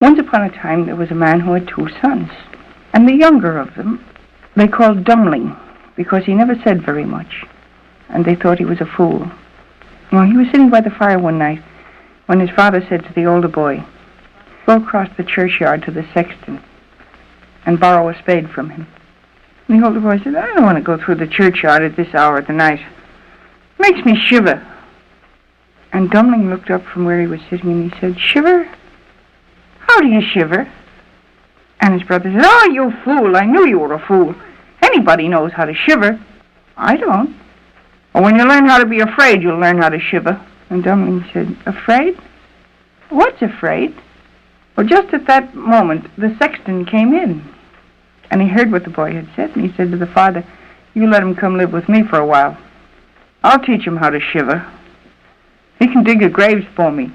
Once upon a time there was a man who had 2 sons, and the younger of them they called Dummling, because he never said very much, and they thought he was a fool. Well, he was sitting by the fire one night when his father said to the older boy, "Go across the churchyard to the sexton and borrow a spade from him." And the older boy said, "I don't want to go through the churchyard at this hour of the night. It makes me shiver." And Dummling looked up from where he was sitting and he said, "Shiver? How do you shiver?" And his brother said, "Oh, you fool, I knew you were a fool. Anybody knows how to shiver." "I don't." "Well, when you learn how to be afraid, you'll learn how to shiver." And Dummling said, "Afraid? What's afraid?" Well, just at that moment, the sexton came in, and he heard what the boy had said, and he said to the father, "You let him come live with me for a while. I'll teach him how to shiver. He can dig a grave for me."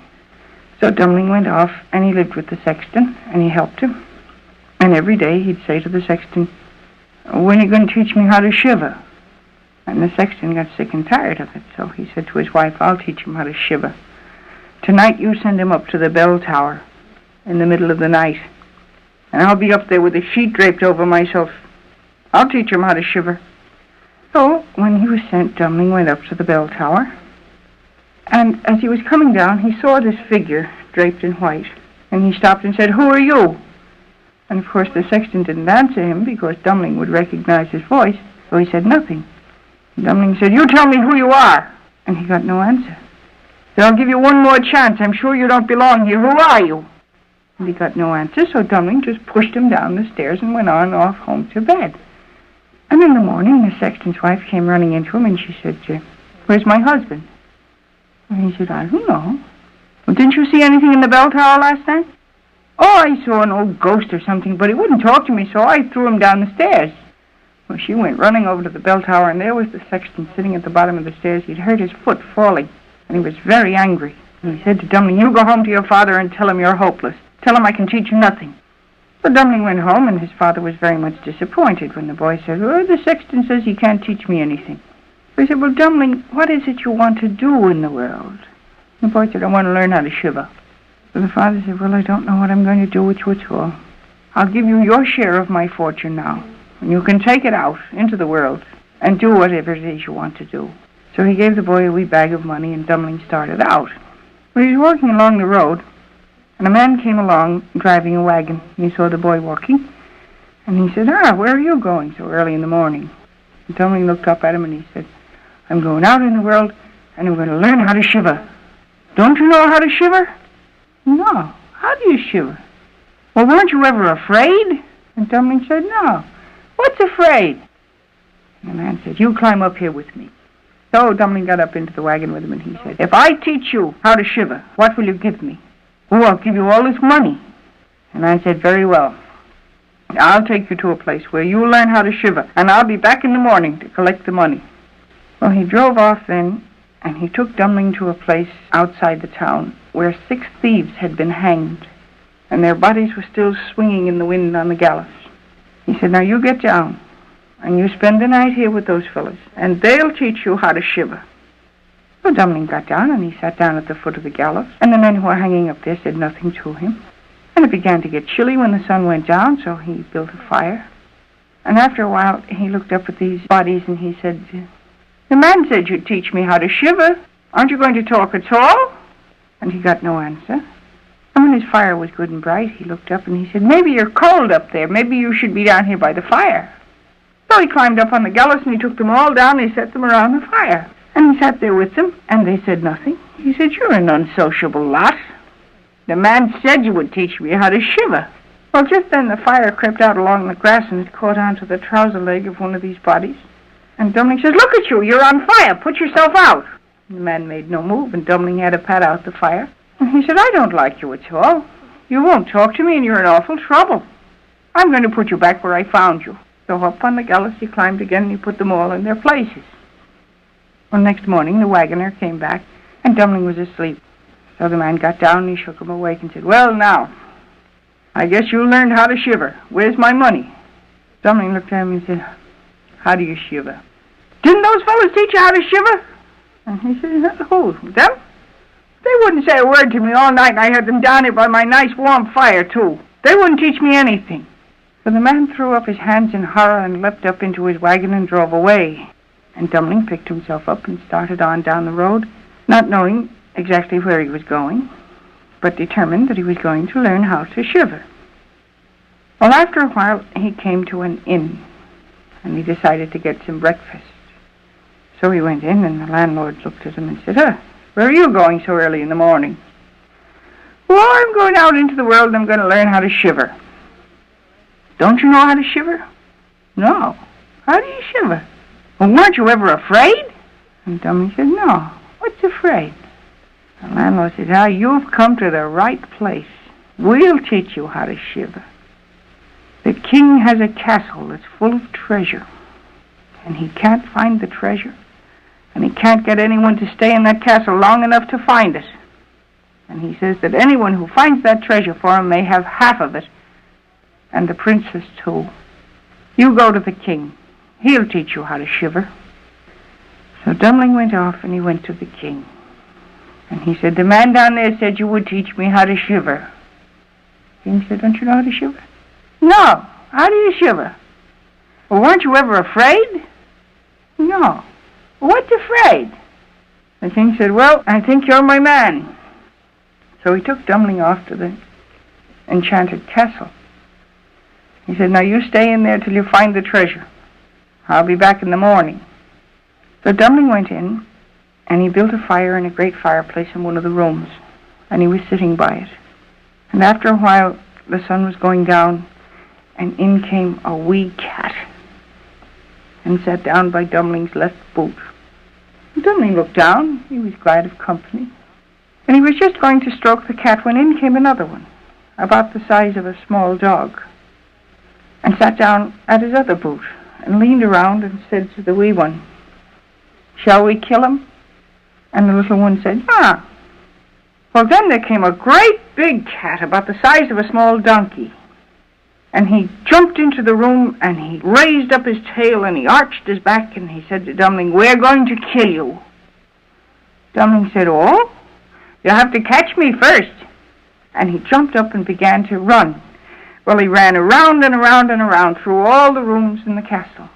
So Dummling went off, and he lived with the sexton, and he helped him. And every day he'd say to the sexton, "When are you going to teach me how to shiver?" And the sexton got sick and tired of it, so he said to his wife, "I'll teach him how to shiver. Tonight you send him up to the bell tower in the middle of the night, and I'll be up there with a sheet draped over myself. I'll teach him how to shiver." So when he was sent, Dummling went up to the bell tower, and as he was coming down, he saw this figure draped in white, and he stopped and said, "Who are you?" And of course the sexton didn't answer him because Dummling would recognize his voice, so he said nothing. And Dummling said, "You tell me who you are." And he got no answer. "Then I'll give you one more chance. I'm sure you don't belong here. Who are you?" And he got no answer, so Dummling just pushed him down the stairs and went on off home to bed. And in the morning, the sexton's wife came running into him, and she said, "Where's my husband?" And he said, "I don't know." "Well, didn't you see anything in the bell tower last night?" "Oh, I saw an old ghost or something, but he wouldn't talk to me, so I threw him down the stairs." Well, she went running over to the bell tower, and there was the sexton sitting at the bottom of the stairs. He'd hurt his foot falling, and he was very angry. And he said to Dummling, "You go home to your father and tell him you're hopeless. Tell him I can teach you nothing." So Dummling went home, and his father was very much disappointed when the boy said, "Oh, the sexton says he can't teach me anything." So he said, "Well, Dummling, what is it you want to do in the world?" The boy said, "I want to learn how to shiver." So the father said, "Well, I don't know what I'm going to do with you at all. I'll give you your share of my fortune now, and you can take it out into the world and do whatever it is you want to do." So he gave the boy a wee bag of money, and Dummling started out. Well, he was walking along the road, and a man came along driving a wagon. He saw the boy walking, and he said, "Where are you going so early in the morning?" And Dummling looked up at him, and he said, "I'm going out in the world, and I'm going to learn how to shiver." "Don't you know how to shiver?" "No. How do you shiver?" "Well, weren't you ever afraid?" And Dummling said, "No. What's afraid?" And the man said, "You climb up here with me." So Dummling got up into the wagon with him, and he said, "If I teach you how to shiver, what will you give me?" "Oh, I'll give you all this money." And I said, "Very well. I'll take you to a place where you'll learn how to shiver, and I'll be back in the morning to collect the money." Well, he drove off then, and he took Dummling to a place outside the town where 6 thieves had been hanged, and their bodies were still swinging in the wind on the gallows. He said, "Now you get down, and you spend the night here with those fellows, and they'll teach you how to shiver." So Dummling got down, and he sat down at the foot of the gallows, and the men who were hanging up there said nothing to him. And it began to get chilly when the sun went down, so he built a fire. And after a while, he looked up at these bodies, and he said, "The man said you'd teach me how to shiver. Aren't you going to talk at all?" And he got no answer. And when his fire was good and bright, he looked up, and he said, "Maybe you're cold up there. Maybe you should be down here by the fire." So he climbed up on the gallows, and he took them all down, and he set them around the fire. And he sat there with them, and they said nothing. He said, "You're an unsociable lot. The man said you would teach me how to shiver." Well, just then the fire crept out along the grass, and it caught onto the trouser leg of one of these bodies. And Dummling says, "Look at you, you're on fire. Put yourself out." And the man made no move, and Dummling had to pat out the fire. And he said, "I don't like you at all. You won't talk to me, and you're in awful trouble. I'm going to put you back where I found you." So up on the gallows he climbed again, and he put them all in their places. Well, next morning the wagoner came back, and Dummling was asleep. So the man got down, and he shook him awake and said, "Well, now, I guess you learned how to shiver. Where's my money?" Dummling looked at him and said, "How do you shiver?" "Didn't those fellows teach you how to shiver?" And he said, "Who? Them? They wouldn't say a word to me all night, and I had them down here by my nice warm fire, too. They wouldn't teach me anything. So the man threw up his hands in horror and leapt up into his wagon and drove away. And Dummling picked himself up and started on down the road, not knowing exactly where he was going, but determined that he was going to learn how to shiver. Well, after a while, he came to an inn, and he decided to get some breakfast. So he went in, and the landlord looked at him and said, where are you going so early in the morning? Well, I'm going out into the world, and I'm going to learn how to shiver. Don't you know how to shiver? No. How do you shiver? Well, weren't you ever afraid? And Dummling said, no. What's afraid? The landlord said, you've come to the right place. We'll teach you how to shiver. The king has a castle that's full of treasure, and he can't find the treasure, and he can't get anyone to stay in that castle long enough to find it. And he says that anyone who finds that treasure for him may have half of it, and the princess too. You go to the king. He'll teach you how to shiver. So Dummling went off, and he went to the king. And he said, the man down there said you would teach me how to shiver. The king said, don't you know how to shiver? No. How do you shiver? Well, weren't you ever afraid? No. Well, what's afraid? The king said, well, I think you're my man. So he took Dummling off to the enchanted castle. He said, now you stay in there till you find the treasure. I'll be back in the morning. So Dummling went in, and he built a fire in a great fireplace in one of the rooms, and he was sitting by it. And after a while, the sun was going down, and in came a wee cat and sat down by Dumling's left boot. And Dummling looked down. He was glad of company. And he was just going to stroke the cat when in came another one, about the size of a small dog, and sat down at his other boot and leaned around and said to the wee one, shall we kill him? And the little one said, Well, then there came a great big cat about the size of a small donkey. And he jumped into the room, and he raised up his tail, and he arched his back, and he said to Dummling, we're going to kill you. Dummling said, oh, you'll have to catch me first. And he jumped up and began to run. Well, he ran around and around and around through all the rooms in the castle,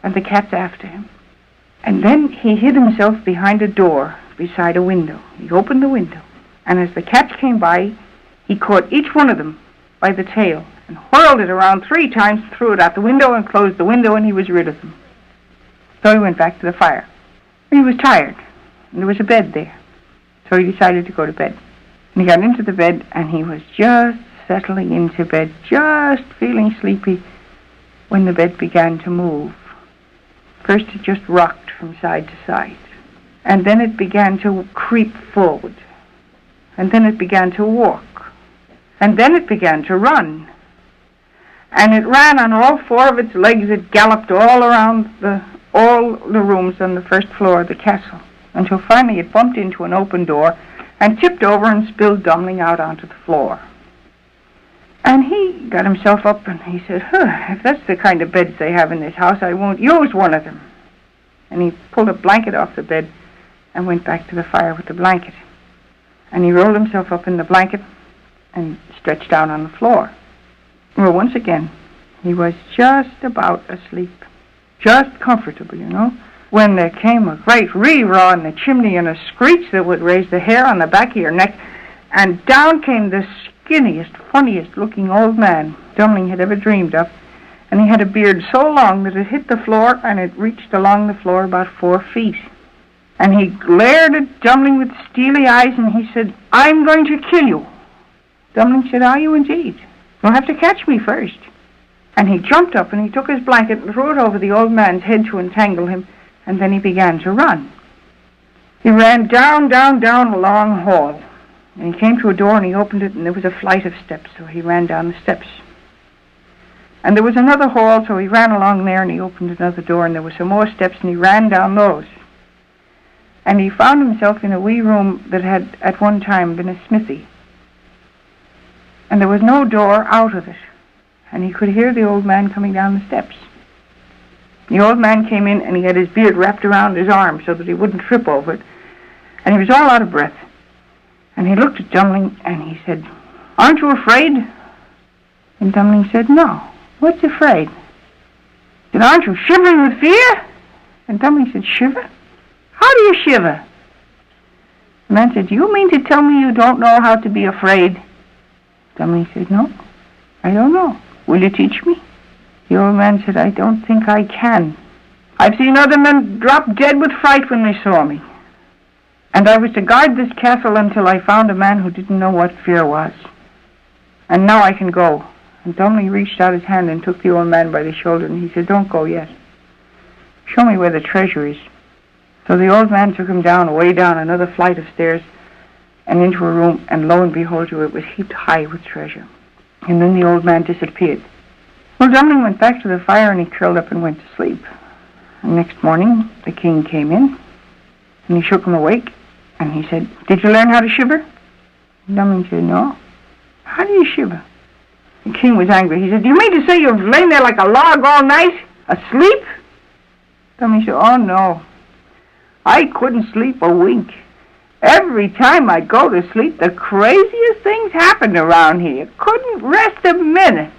and the cat's after him. And then he hid himself behind a door beside a window. He opened the window, and as the cats came by, he caught each one of them by the tail and whirled it around 3 times, threw it out the window, and closed the window, and he was rid of them. So he went back to the fire. He was tired, and there was a bed there. So he decided to go to bed. And he got into the bed, and he was just settling into bed, just feeling sleepy, when the bed began to move. First it just rocked from side to side, and then it began to creep forward, and then it began to walk, and then it began to run. And it ran on all 4 of its legs. It galloped all around all the rooms on the first floor of the castle, until finally it bumped into an open door and tipped over and spilled Dummling out onto the floor. And he got himself up, and he said, if that's the kind of beds they have in this house, I won't use one of them. And he pulled a blanket off the bed and went back to the fire with the blanket. And he rolled himself up in the blanket and stretched out on the floor. Well, once again, he was just about asleep, just comfortable, when there came a great ree-raw in the chimney and a screech that would raise the hair on the back of your neck, and down came the skinniest, funniest-looking old man Dummling had ever dreamed of, and he had a beard so long that it hit the floor, and it reached along the floor about 4 feet. And he glared at Dummling with steely eyes, and he said, I'm going to kill you. Dummling said, are you indeed? You'll have to catch me first. And he jumped up, and he took his blanket and threw it over the old man's head to entangle him, and then he began to run. He ran down, down, down a long hall, and he came to a door, and he opened it, and there was a flight of steps, so he ran down the steps. And there was another hall, so he ran along there, and he opened another door, and there were some more steps, and he ran down those. And he found himself in a wee room that had at one time been a smithy. And there was no door out of it, and he could hear the old man coming down the steps. The old man came in, and he had his beard wrapped around his arm so that he wouldn't trip over it, and he was all out of breath. And he looked at Dumpling and he said, "Aren't you afraid?" And Dumpling said, "No. What's afraid?" He said, "Aren't you shivering with fear?" And Dumpling said, "Shiver? How do you shiver?" The man said, "Do you mean to tell me you don't know how to be afraid?" Dumpling said, "No, I don't know. Will you teach me?" The old man said, "I don't think I can. I've seen other men drop dead with fright when they saw me. And I was to guard this castle until I found a man who didn't know what fear was. And now I can go." And Dumpling reached out his hand and took the old man by the shoulder, and he said, "Don't go yet. Show me where the treasure is." So the old man took him down, way down another flight of stairs, and into a room, and lo and behold you, it was heaped high with treasure. And then the old man disappeared. Well, Dumpling went back to the fire, and he curled up and went to sleep. And next morning, the king came in, and he shook him awake, and he said, "Did you learn how to shiver?" And Dumpling said, "No." "How do you shiver?" The king was angry. He said, "Do you mean to say you've lain there like a log all night, asleep?" Dumpling said, "Oh, no. I couldn't sleep a wink. Every time I go to sleep, the craziest things happened around here. Couldn't rest a minute."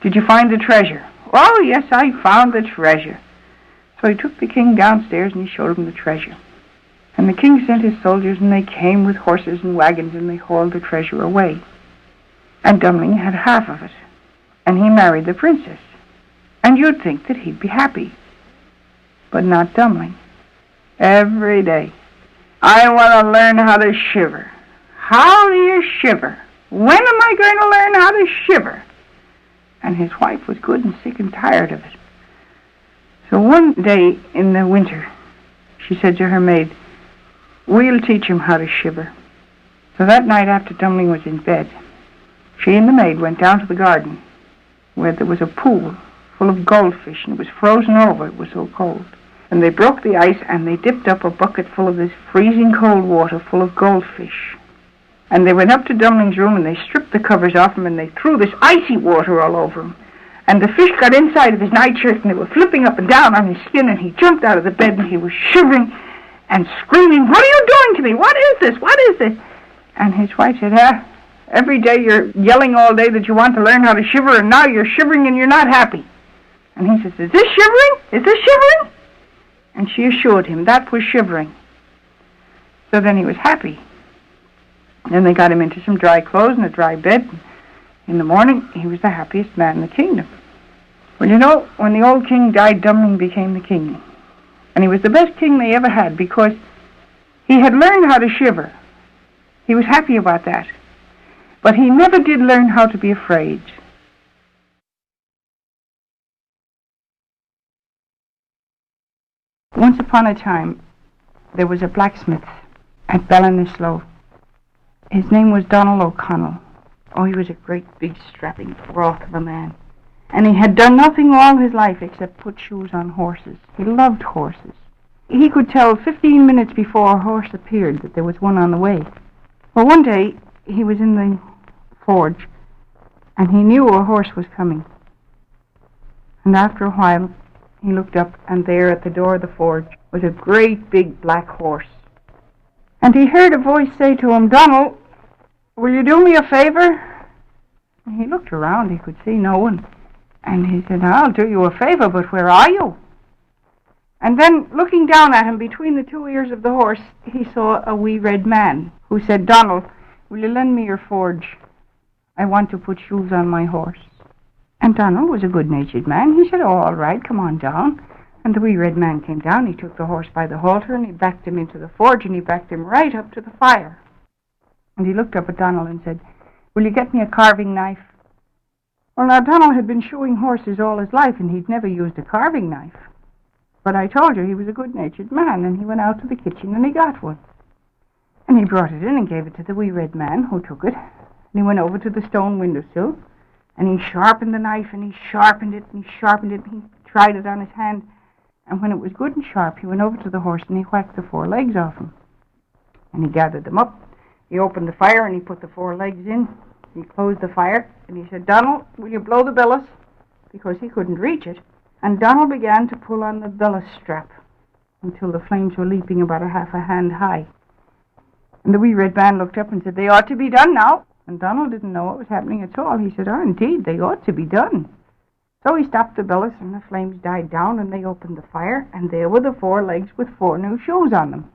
"Did you find the treasure?" "Oh, yes, I found the treasure." So he took the king downstairs and he showed him the treasure. And the king sent his soldiers, and they came with horses and wagons, and they hauled the treasure away. And Dumpling had half of it, and he married the princess. And you'd think that he'd be happy. But not Dumpling. Every day, "I want to learn how to shiver." "How do you shiver? When am I going to learn how to shiver?" And his wife was good and sick and tired of it. So one day in the winter, she said to her maid, "We'll teach him how to shiver." So that night after Dumpling was in bed, she and the maid went down to the garden, where there was a pool full of goldfish, and it was frozen over, it was so cold. And they broke the ice, and they dipped up a bucket full of this freezing cold water full of goldfish. And they went up to Dumpling's room, and they stripped the covers off him, and they threw this icy water all over him. And the fish got inside of his nightshirt, and they were flipping up and down on his skin, and he jumped out of the bed, and he was shivering and screaming, "What are you doing to me? What is this? What is this?" And his wife said, "Every day you're yelling all day that you want to learn how to shiver, and now you're shivering and you're not happy." And he says, "Is this shivering? Is this shivering?" And she assured him that was shivering. So then he was happy. Then they got him into some dry clothes and a dry bed. In the morning, he was the happiest man in the kingdom. Well, you know, when the old king died, Dumpling became the king. And he was the best king they ever had because he had learned how to shiver. He was happy about that. But he never did learn how to be afraid. Once upon a time, there was a blacksmith at Ballinasloe. His name was Donald O'Connell. Oh, he was a great big strapping froth of a man. And he had done nothing all his life except put shoes on horses. He loved horses. He could tell 15 minutes before a horse appeared that there was one on the way. Well, one day, he was in the forge, and he knew a horse was coming. And after a while, he looked up, and there at the door of the forge was a great big black horse. And he heard a voice say to him, "Donald, will you do me a favor?" And he looked around, he could see no one. And he said, "I'll do you a favor, but where are you?" And then, looking down at him between the two ears of the horse, he saw a wee red man who said, "Donald, will you lend me your forge? I want to put shoes on my horse." And Donald was a good-natured man. He said, "Oh, all right, come on down." And the wee red man came down. He took the horse by the halter, and he backed him into the forge, and he backed him right up to the fire. And he looked up at Donald and said, "Will you get me a carving knife?" Well, now, Donald had been shoeing horses all his life, and he'd never used a carving knife. But I told you he was a good-natured man, and he went out to the kitchen, and he got one. And he brought it in and gave it to the wee red man, who took it. And he went over to the stone windowsill, and he sharpened the knife, and he sharpened it, and he sharpened it, and he tried it on his hand. And when it was good and sharp, he went over to the horse, and he whacked the four legs off him. And he gathered them up. He opened the fire, and he put the four legs in. He closed the fire, and he said, "Donald, will you blow the bellows?" Because he couldn't reach it. And Donald began to pull on the bellows strap until the flames were leaping about a half a hand high. And the wee red man looked up and said, "They ought to be done now." And Donald didn't know what was happening at all. He said, "Oh, indeed, they ought to be done." So he stopped the billows, and the flames died down, and they opened the fire, and there were the 4 legs with 4 new shoes on them.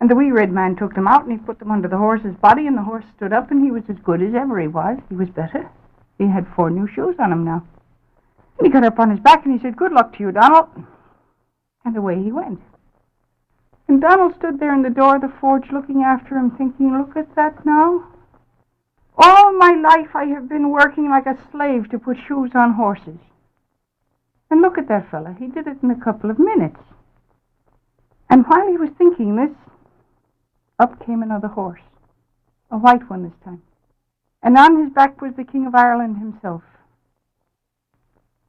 And the wee red man took them out, and he put them under the horse's body, and the horse stood up, and he was as good as ever he was. He was better. He had 4 new shoes on him now. And he got up on his back, and he said, "Good luck to you, Donald." And away he went. And Donald stood there in the door of the forge looking after him, thinking, "Look at that now. All my life I have been working like a slave to put shoes on horses. And look at that fella. He did it in a couple of minutes." And while he was thinking this, up came another horse, a white one this time. And on his back was the King of Ireland himself.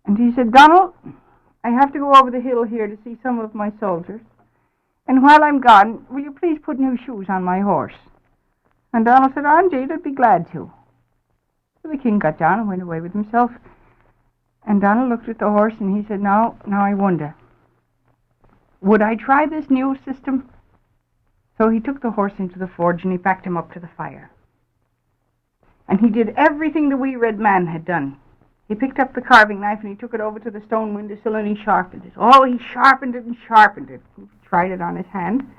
And he said, "Donald, I have to go over the hill here to see some of my soldiers. And while I'm gone, will you please put new shoes on my horse?" And Donald said, "Oh, indeed, I'd be glad to." So the king got down and went away with himself. And Donald looked at the horse and he said, now I wonder, would I try this new system?" So he took the horse into the forge and he backed him up to the fire. And he did everything the wee red man had done. He picked up the carving knife and he took it over to the stone windowsill and he sharpened it. Oh, he sharpened it and sharpened it. He tried it on his hand.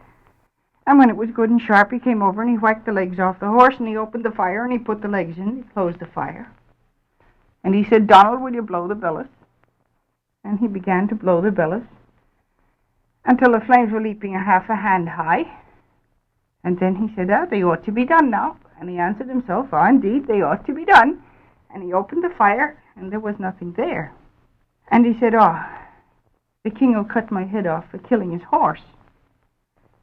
And when it was good and sharp, he came over and he whacked the legs off the horse and he opened the fire and he put the legs in. He closed the fire. And he said, "Donald, will you blow the bellows?" And he began to blow the bellows until the flames were leaping a half a hand high. And then he said, "They ought to be done now." And he answered himself, "Oh, indeed, they ought to be done." And he opened the fire and there was nothing there. And he said, "Oh, the king will cut my head off for killing his horse."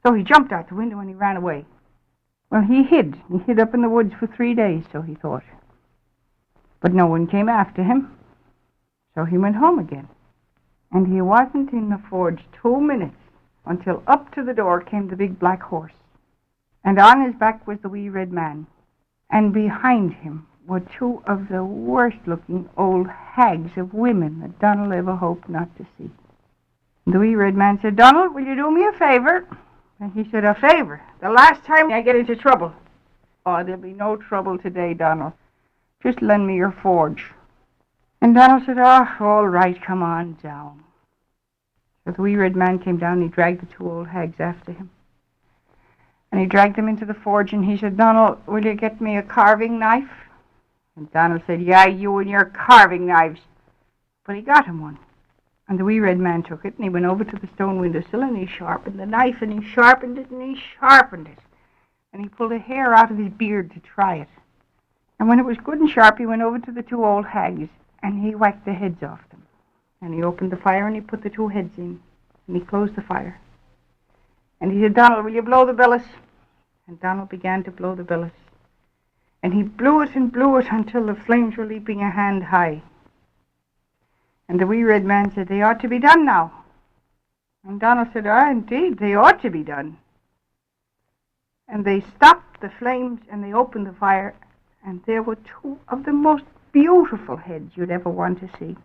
So he jumped out the window and he ran away. Well, he hid. He hid up in the woods for 3 days, so he thought. But no one came after him. So he went home again. And he wasn't in the forge 2 minutes until up to the door came the big black horse. And on his back was the wee red man. And behind him were 2 of the worst-looking old hags of women that Donald ever hoped not to see. And the wee red man said, "Donald, will you do me a favor?" And he said, "A favor? The last time I get into trouble." "Oh, there'll be no trouble today, Donald. Just lend me your forge." And Donald said, "Oh, all right, come on down." So the wee red man came down and he dragged the 2 old hags after him. And he dragged them into the forge and he said, "Donald, will you get me a carving knife?" And Donald said, "Yeah, you and your carving knives." But he got him one. And the wee red man took it and he went over to the stone windowsill and he sharpened the knife and he sharpened it and he sharpened it. And he pulled a hair out of his beard to try it. And when it was good and sharp, he went over to the 2 old hags and he whacked the heads off them. And he opened the fire and he put the 2 heads in. And he closed the fire. And he said, "Donald, will you blow the bellows?" And Donald began to blow the bellows. And he blew it until the flames were leaping a hand high. And the wee red man said, "They ought to be done now." And Donald said, "Ah, indeed, they ought to be done." And they stopped the flames and they opened the fire. And there were 2 of the most beautiful heads you'd ever want to see.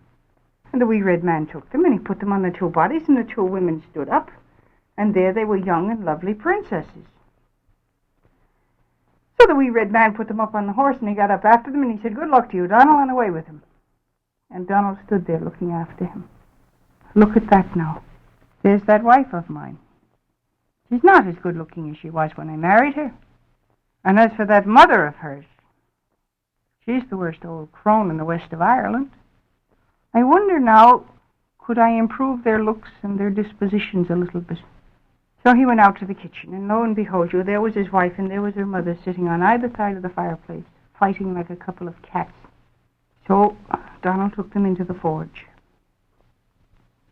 And the wee red man took them and he put them on the 2 bodies and the 2 women stood up. And there they were, young and lovely princesses. So the wee red man put them up on the horse and he got up after them and he said, "Good luck to you, Donald," and away with him. And Donald stood there looking after him. Look at that now. There's that wife of mine. She's not as good looking as she was when I married her. And as for that mother of hers, she's the worst old crone in the west of Ireland. I wonder now, could I improve their looks and their dispositions a little bit? So he went out to the kitchen, and lo and behold you, there was his wife and there was her mother sitting on either side of the fireplace, fighting like a couple of cats. So Donald took them into the forge.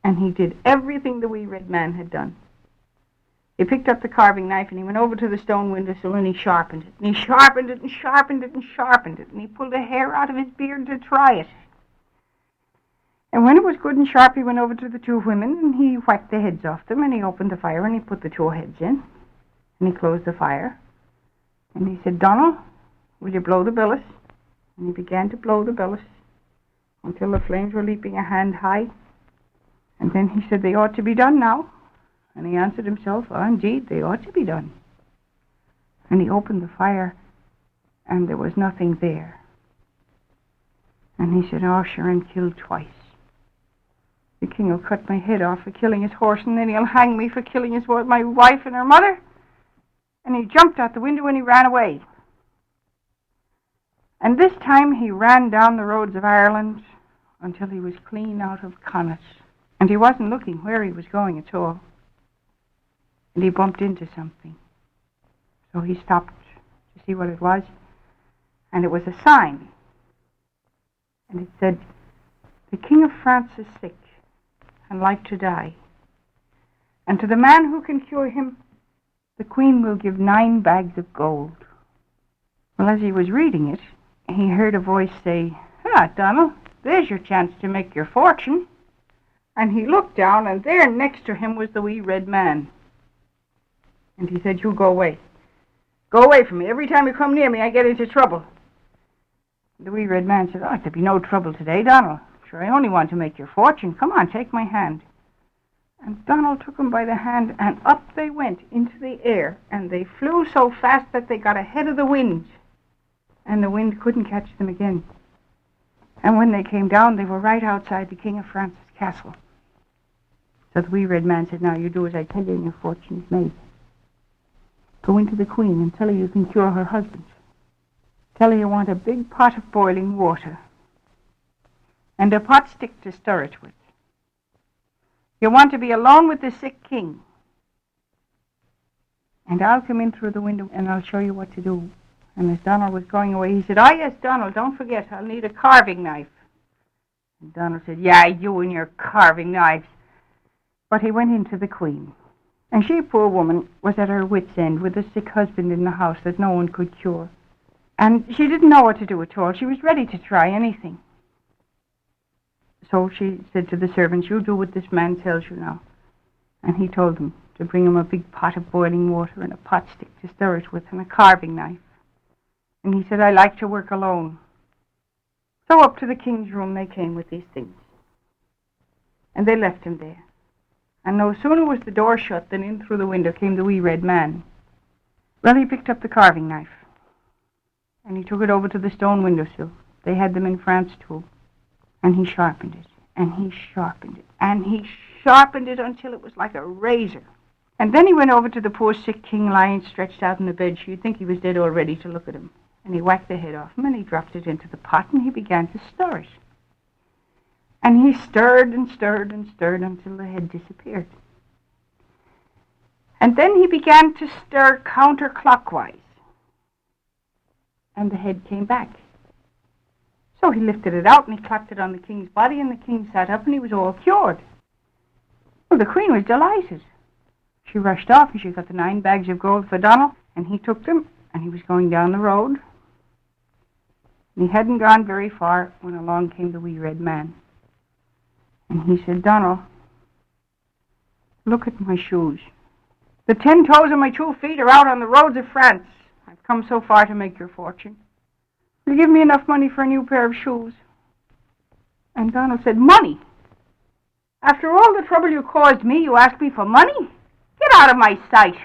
And he did everything the wee red man had done. He picked up the carving knife and he went over to the stone windowsill and he sharpened it. And he sharpened it and sharpened it and sharpened it. And he pulled a hair out of his beard to try it. And when it was good and sharp, he went over to the 2 women and he whacked the heads off them and he opened the fire and he put the 2 heads in. And he closed the fire. And he said, "Donald, will you blow the bellows?" And he began to blow the bellows until the flames were leaping a hand high. And then he said, "They ought to be done now." And he answered himself, "Oh, indeed, they ought to be done." And he opened the fire, and there was nothing there. And he said, "Oh, sure, I'm killed twice. The king will cut my head off for killing his horse, and then he'll hang me for killing my wife and her mother." And he jumped out the window and he ran away. And this time he ran down the roads of Ireland until he was clean out of Connacht. And he wasn't looking where he was going at all. And he bumped into something. So he stopped to see what it was. And it was a sign. And it said, "The King of France is sick and like to die. And to the man who can cure him, the Queen will give 9 bags of gold." Well, as he was reading it, he heard a voice say, "Ah, Donald, there's your chance to make your fortune." And he looked down, and there next to him was the wee red man. And he said, "You go away. Go away from me. Every time you come near me, I get into trouble." The wee red man said, "Oh, there'll be no trouble today, Donald. Sure, I only want to make your fortune. Come on, take my hand." And Donald took him by the hand, and up they went into the air, and they flew so fast that they got ahead of the wind, and the wind couldn't catch them again. And when they came down, they were right outside the King of France's castle. So the wee red man said, "Now you do as I tell you, and your fortune is made. Go into the Queen and tell her you can cure her husband. Tell her you want a big pot of boiling water and a pot stick to stir it with. You want to be alone with the sick king. And I'll come in through the window and I'll show you what to do." And as Donald was going away, he said, "Ah, yes, Donald, don't forget, I'll need a carving knife." And Donald said, "Yeah, you and your carving knives." But he went into the Queen. And she, poor woman, was at her wit's end with a sick husband in the house that no one could cure. And she didn't know what to do at all. She was ready to try anything. So she said to the servants, "You do what this man tells you now." And he told them to bring him a big pot of boiling water and a pot stick to stir it with and a carving knife. And he said, "I like to work alone." So up to the king's room they came with these things. And they left him there. And no sooner was the door shut than in through the window came the wee red man. Well, he picked up the carving knife. And he took it over to the stone windowsill. They had them in France too. And he sharpened it. And he sharpened it. And he sharpened it until it was like a razor. And then he went over to the poor sick king lying stretched out in the bed. You'd think he was dead already to look at him. And he whacked the head off him and he dropped it into the pot and he began to stir it. And he stirred and stirred and stirred until the head disappeared. And then he began to stir counterclockwise. And the head came back. So he lifted it out and he clapped it on the king's body and the king sat up and he was all cured. Well, the Queen was delighted. She rushed off and she got the 9 bags of gold for Donald and he took them and he was going down the road. And he hadn't gone very far when along came the wee red man. And he said, "Donald, look at my shoes. The 10 toes of my 2 feet are out on the roads of France. I've come so far to make your fortune. Will you give me enough money for a new pair of shoes?" And Donald said, "Money? After all the trouble you caused me, you ask me for money? Get out of my sight."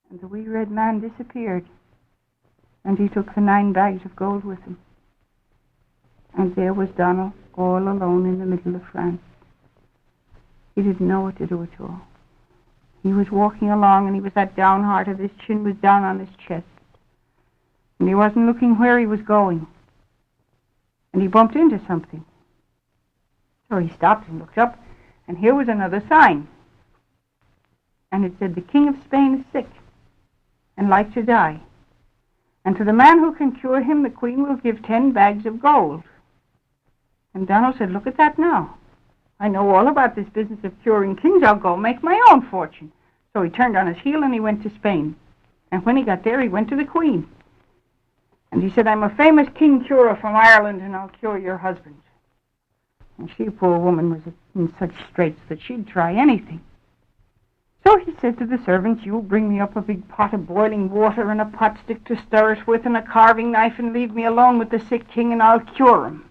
And the wee red man disappeared. And he took the 9 bags of gold with him. And there was Donald, all alone in the middle of France. He didn't know what to do at all. He was walking along, and he was that downhearted, his chin was down on his chest. And he wasn't looking where he was going. And he bumped into something. So he stopped and looked up, and here was another sign. And it said, "The King of Spain is sick, and like to die. And to the man who can cure him, the Queen will give 10 bags of gold." And Donald said, "Look at that now. I know all about this business of curing kings. I'll go make my own fortune." So he turned on his heel and he went to Spain. And when he got there, he went to the Queen. And he said, "I'm a famous king curer from Ireland, and I'll cure your husband." And she, poor woman, was in such straits that she'd try anything. So he said to the servants, "You bring me up a big pot of boiling water and a pot stick to stir it with and a carving knife and leave me alone with the sick king and I'll cure him."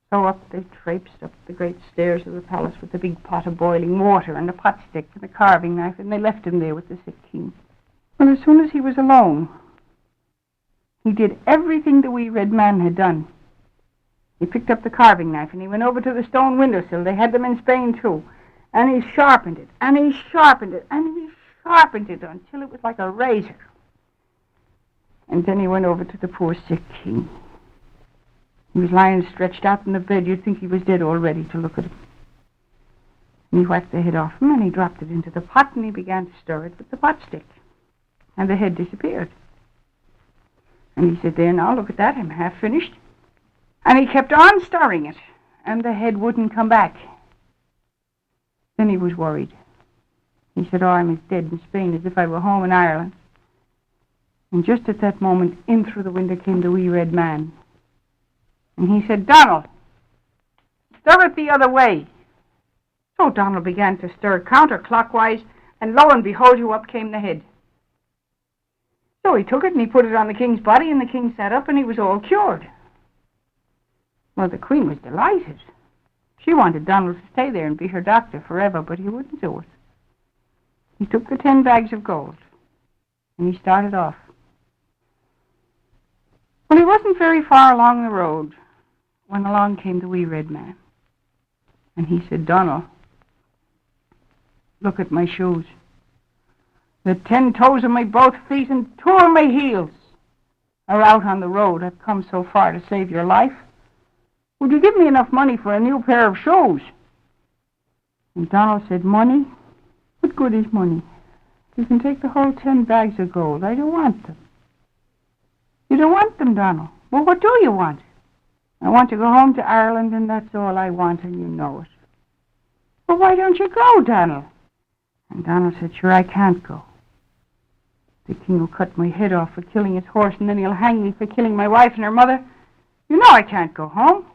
So up they traipsed up the great stairs of the palace with the big pot of boiling water and the pot stick and the carving knife, and they left him there with the sick king. Well, as soon as he was alone, he did everything the wee red man had done. He picked up the carving knife and he went over to the stone windowsill. They had them in Spain too. And he sharpened it, and he sharpened it, and he sharpened it until it was like a razor. And then he went over to the poor sick king. He was lying stretched out in the bed. You'd think he was dead already to look at him. And he whacked the head off him, and he dropped it into the pot, and he began to stir it with the pot stick. And the head disappeared. And he said, there, now, look at that, I'm half finished. And he kept on stirring it, and the head wouldn't come back. Then he was worried. He said, oh, I'm as dead in Spain as if I were home in Ireland. And just at that moment, in through the window came the wee red man. And he said, Donald, stir it the other way. So Donald began to stir counterclockwise, and lo and behold you, up came the head. So he took it and he put it on the king's body, and the king sat up and he was all cured. Well, the queen was delighted. She wanted Donald to stay there and be her doctor forever, but he wouldn't do it. He took the 10 bags of gold, and he started off. Well, he wasn't very far along the road when along came the wee red man. And he said, Donald, look at my shoes. The 10 toes of my both feet and 2 of my heels are out on the road. I've come so far to save your life. Would you give me enough money for a new pair of shoes? And Donald said, money? What good is money? You can take the whole 10 bags of gold. I don't want them. You don't want them, Donald. Well, what do you want? I want to go home to Ireland, and that's all I want, and you know it. Well, why don't you go, Donald? And Donald said, sure, I can't go. The king will cut my head off for killing his horse, and then he'll hang me for killing my wife and her mother. You know I can't go home.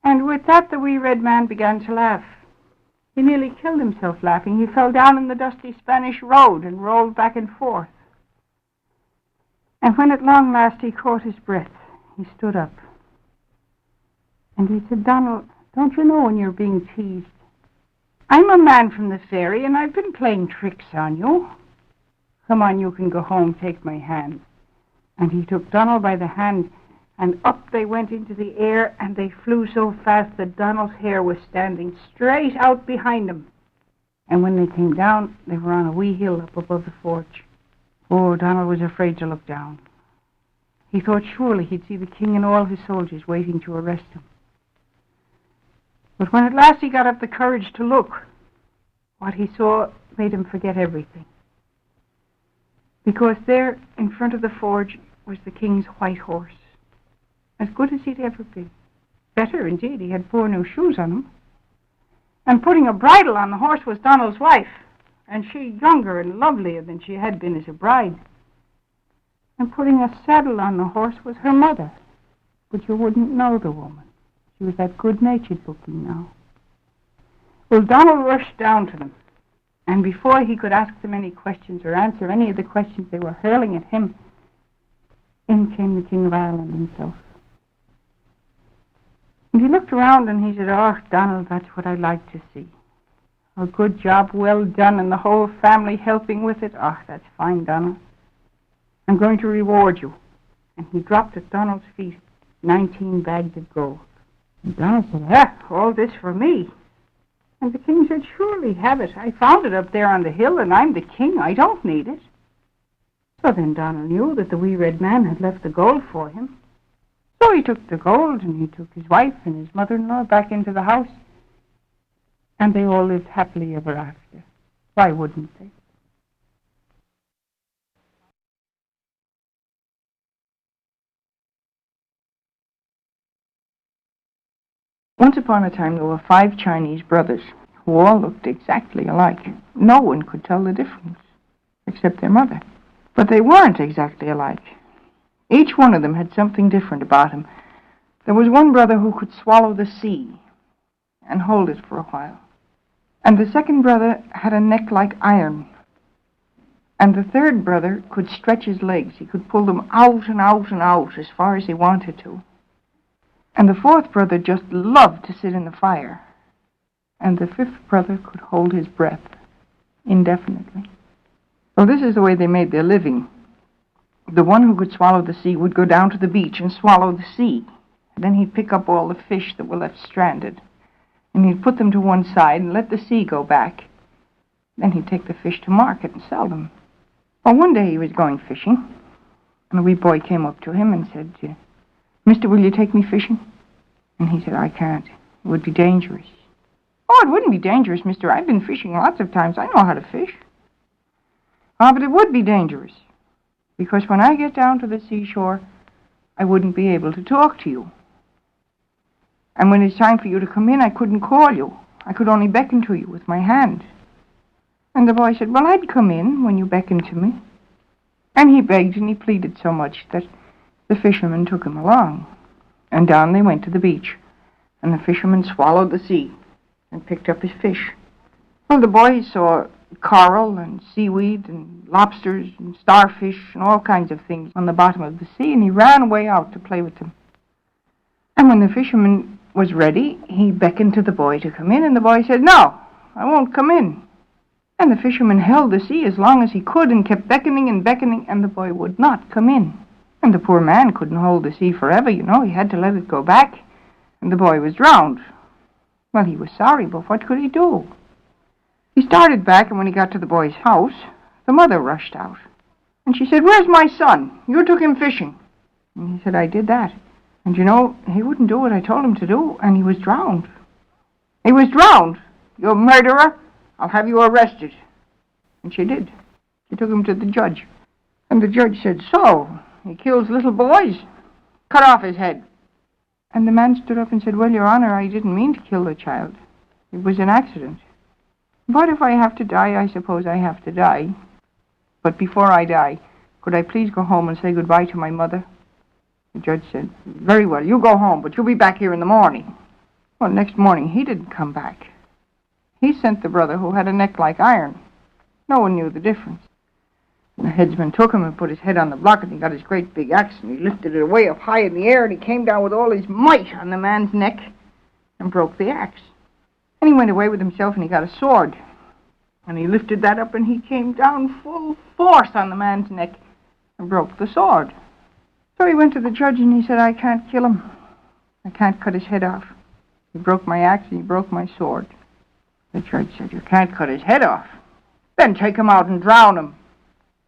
And with that, the wee red man began to laugh. He nearly killed himself laughing. He fell down in the dusty Spanish road and rolled back and forth. And when at long last he caught his breath, he stood up. And he said, Donald, don't you know when you're being teased? I'm a man from the faerie, and I've been playing tricks on you. Come on, you can go home, take my hand. And he took Donald by the hand, and up they went into the air, and they flew so fast that Donald's hair was standing straight out behind him. And when they came down, they were on a wee hill up above the forge. Oh, Donald was afraid to look down. He thought surely he'd see the king and all his soldiers waiting to arrest him. But when at last he got up the courage to look, what he saw made him forget everything. Because there, in front of the forge, was the king's white horse. As good as he'd ever been. Better, indeed. He had 4 new shoes on him. And putting a bridle on the horse was Donald's wife, and she younger and lovelier than she had been as a bride. And putting a saddle on the horse was her mother, but you wouldn't know the woman. She was that good-natured looking now. Well, Donald rushed down to them, and before he could ask them any questions or answer any of the questions they were hurling at him, in came the King of Ireland himself. And he looked around and he said, oh, Donald, that's what I like to see. A good job, well done, and the whole family helping with it. Oh, that's fine, Donald. I'm going to reward you. And he dropped at Donald's feet 19 bags of gold. And Donald said, all this for me. And the king said, surely have it. I found it up there on the hill, and I'm the king. I don't need it. So then Donald knew that the wee red man had left the gold for him. So he took the gold, and he took his wife and his mother-in-law back into the house. And they all lived happily ever after. Why wouldn't they? Once upon a time, there were 5 Chinese brothers who all looked exactly alike. No one could tell the difference, except their mother. But they weren't exactly alike. Each one of them had something different about him. There was one brother who could swallow the sea and hold it for a while. And the second brother had a neck like iron. And the third brother could stretch his legs. He could pull them out and out and out as far as he wanted to. And the fourth brother just loved to sit in the fire. And the fifth brother could hold his breath indefinitely. Well, this is the way they made their living. The one who could swallow the sea would go down to the beach and swallow the sea. And then he'd pick up all the fish that were left stranded. And he'd put them to one side and let the sea go back. Then he'd take the fish to market and sell them. Well, one day he was going fishing, and a wee boy came up to him and said, "Mister, will you take me fishing?" And he said, "I can't. It would be dangerous." "Oh, it wouldn't be dangerous, mister. I've been fishing lots of times. I know how to fish." "Ah, but it would be dangerous, because when I get down to the seashore, I wouldn't be able to talk to you. And when it's time for you to come in, I couldn't call you. I could only beckon to you with my hand." And the boy said, "Well, I'd come in when you beckoned to me." And he begged and he pleaded so much that the fisherman took him along. And down they went to the beach. And the fisherman swallowed the sea and picked up his fish. Well, the boy saw coral and seaweed and lobsters and starfish and all kinds of things on the bottom of the sea, and he ran way out to play with them. And when the fisherman was ready, he beckoned to the boy to come in, and the boy said, "No, I won't come in." And the fisherman held the sea as long as he could and kept beckoning and beckoning, and the boy would not come in. And the poor man couldn't hold the sea forever, you know. He had to let it go back, and the boy was drowned. Well, he was sorry, but what could he do? He started back, and when he got to the boy's house, the mother rushed out. And she said, "Where's my son? You took him fishing." And he said, "I did that. And you know, he wouldn't do what I told him to do, and he was drowned." "He was drowned? You murderer! I'll have you arrested." And she did. She took him to the judge. And the judge said, "So, he kills little boys? Cut off his head." And the man stood up and said, "Well, Your Honor, I didn't mean to kill the child. It was an accident. But if I have to die, I suppose I have to die. But before I die, could I please go home and say goodbye to my mother?" The judge said, "Very well, you go home, but you'll be back here in the morning." Well, next morning, he didn't come back. He sent the brother who had a neck like iron. No one knew the difference. And the headsman took him and put his head on the block, and he got his great big axe, and he lifted it way up high in the air, and he came down with all his might on the man's neck and broke the axe. And he went away with himself, and he got a sword. And he lifted that up, and he came down full force on the man's neck and broke the sword. So he went to the judge, and he said, "I can't kill him. I can't cut his head off. He broke my axe, and he broke my sword." The judge said, "You can't cut his head off? Then take him out and drown him."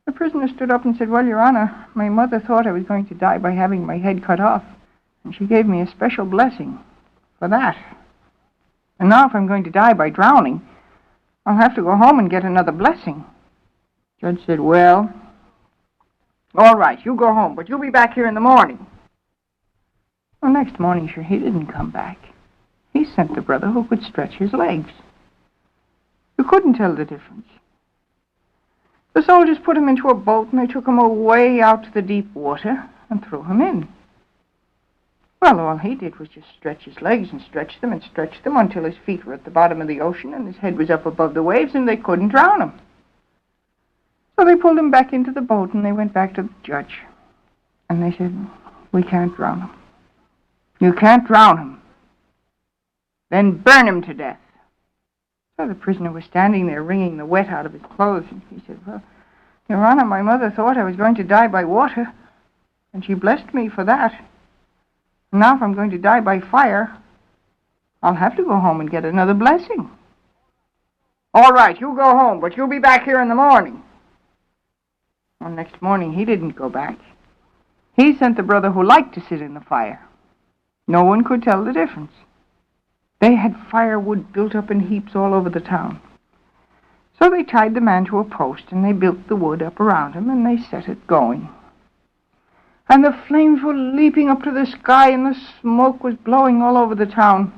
The prisoner stood up and said, "Well, Your Honor, my mother thought I was going to die by having my head cut off, and she gave me a special blessing for that. And now if I'm going to die by drowning, I'll have to go home and get another blessing." The judge said, "Well, all right, you go home, but you'll be back here in the morning." Well, next morning, sure, he didn't come back. He sent the brother who could stretch his legs. You couldn't tell the difference. The soldiers put him into a boat, and they took him away out to the deep water and threw him in. Well, all he did was just stretch his legs and stretch them until his feet were at the bottom of the ocean and his head was up above the waves, and they couldn't drown him. So they pulled him back into the boat, and they went back to the judge. And they said, "We can't drown him." "You can't drown him? Then burn him to death." So the prisoner was standing there wringing the wet out of his clothes, and he said, "Well, Your Honor, my mother thought I was going to die by water, and she blessed me for that. And now if I'm going to die by fire, I'll have to go home and get another blessing." "All right, you go home, but you'll be back here in the morning." Well, next morning, he didn't go back. He sent the brother who liked to sit in the fire. No one could tell the difference. They had firewood built up in heaps all over the town. So they tied the man to a post, and they built the wood up around him, and they set it going. And the flames were leaping up to the sky, and the smoke was blowing all over the town.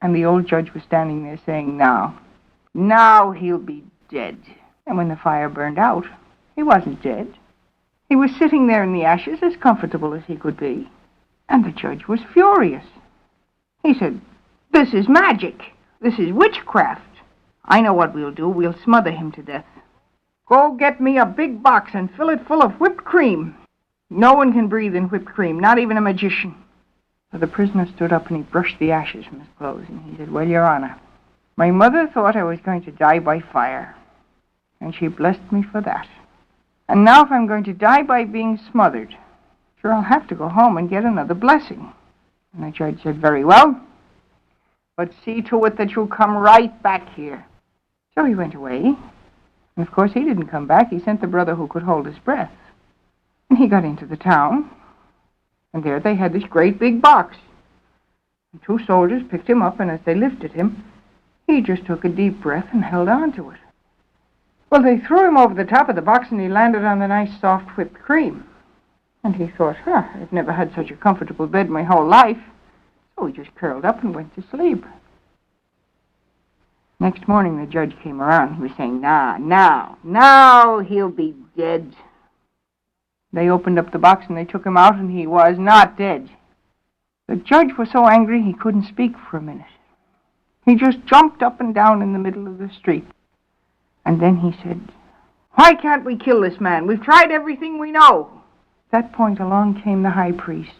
And the old judge was standing there saying, Now he'll be dead." And when the fire burned out, he wasn't dead. He was sitting there in the ashes as comfortable as he could be. And the judge was furious. He said, "This is magic. This is witchcraft. I know what we'll do. We'll smother him to death. Go get me a big box and fill it full of whipped cream. No one can breathe in whipped cream, not even a magician." So the prisoner stood up and he brushed the ashes from his clothes, and he said, "Well, Your Honor, my mother thought I was going to die by fire. And she blessed me for that. And now if I'm going to die by being smothered, sure, I'll have to go home and get another blessing. And the judge said, very well, but see to it that you come right back here. So he went away. And of course he didn't come back. He sent the brother who could hold his breath. And he got into the town. And there they had this great big box. And 2 soldiers picked him up, and as they lifted him, he just took a deep breath and held on to it. Well, they threw him over the top of the box, and he landed on the nice soft whipped cream. And he thought, I've never had such a comfortable bed my whole life. So he just curled up and went to sleep. Next morning, the judge came around. He was saying, now he'll be dead. They opened up the box, and they took him out, and he was not dead. The judge was so angry he couldn't speak for a minute. He just jumped up and down in the middle of the street. And then he said, why can't we kill this man? We've tried everything we know. At that point along came the high priest.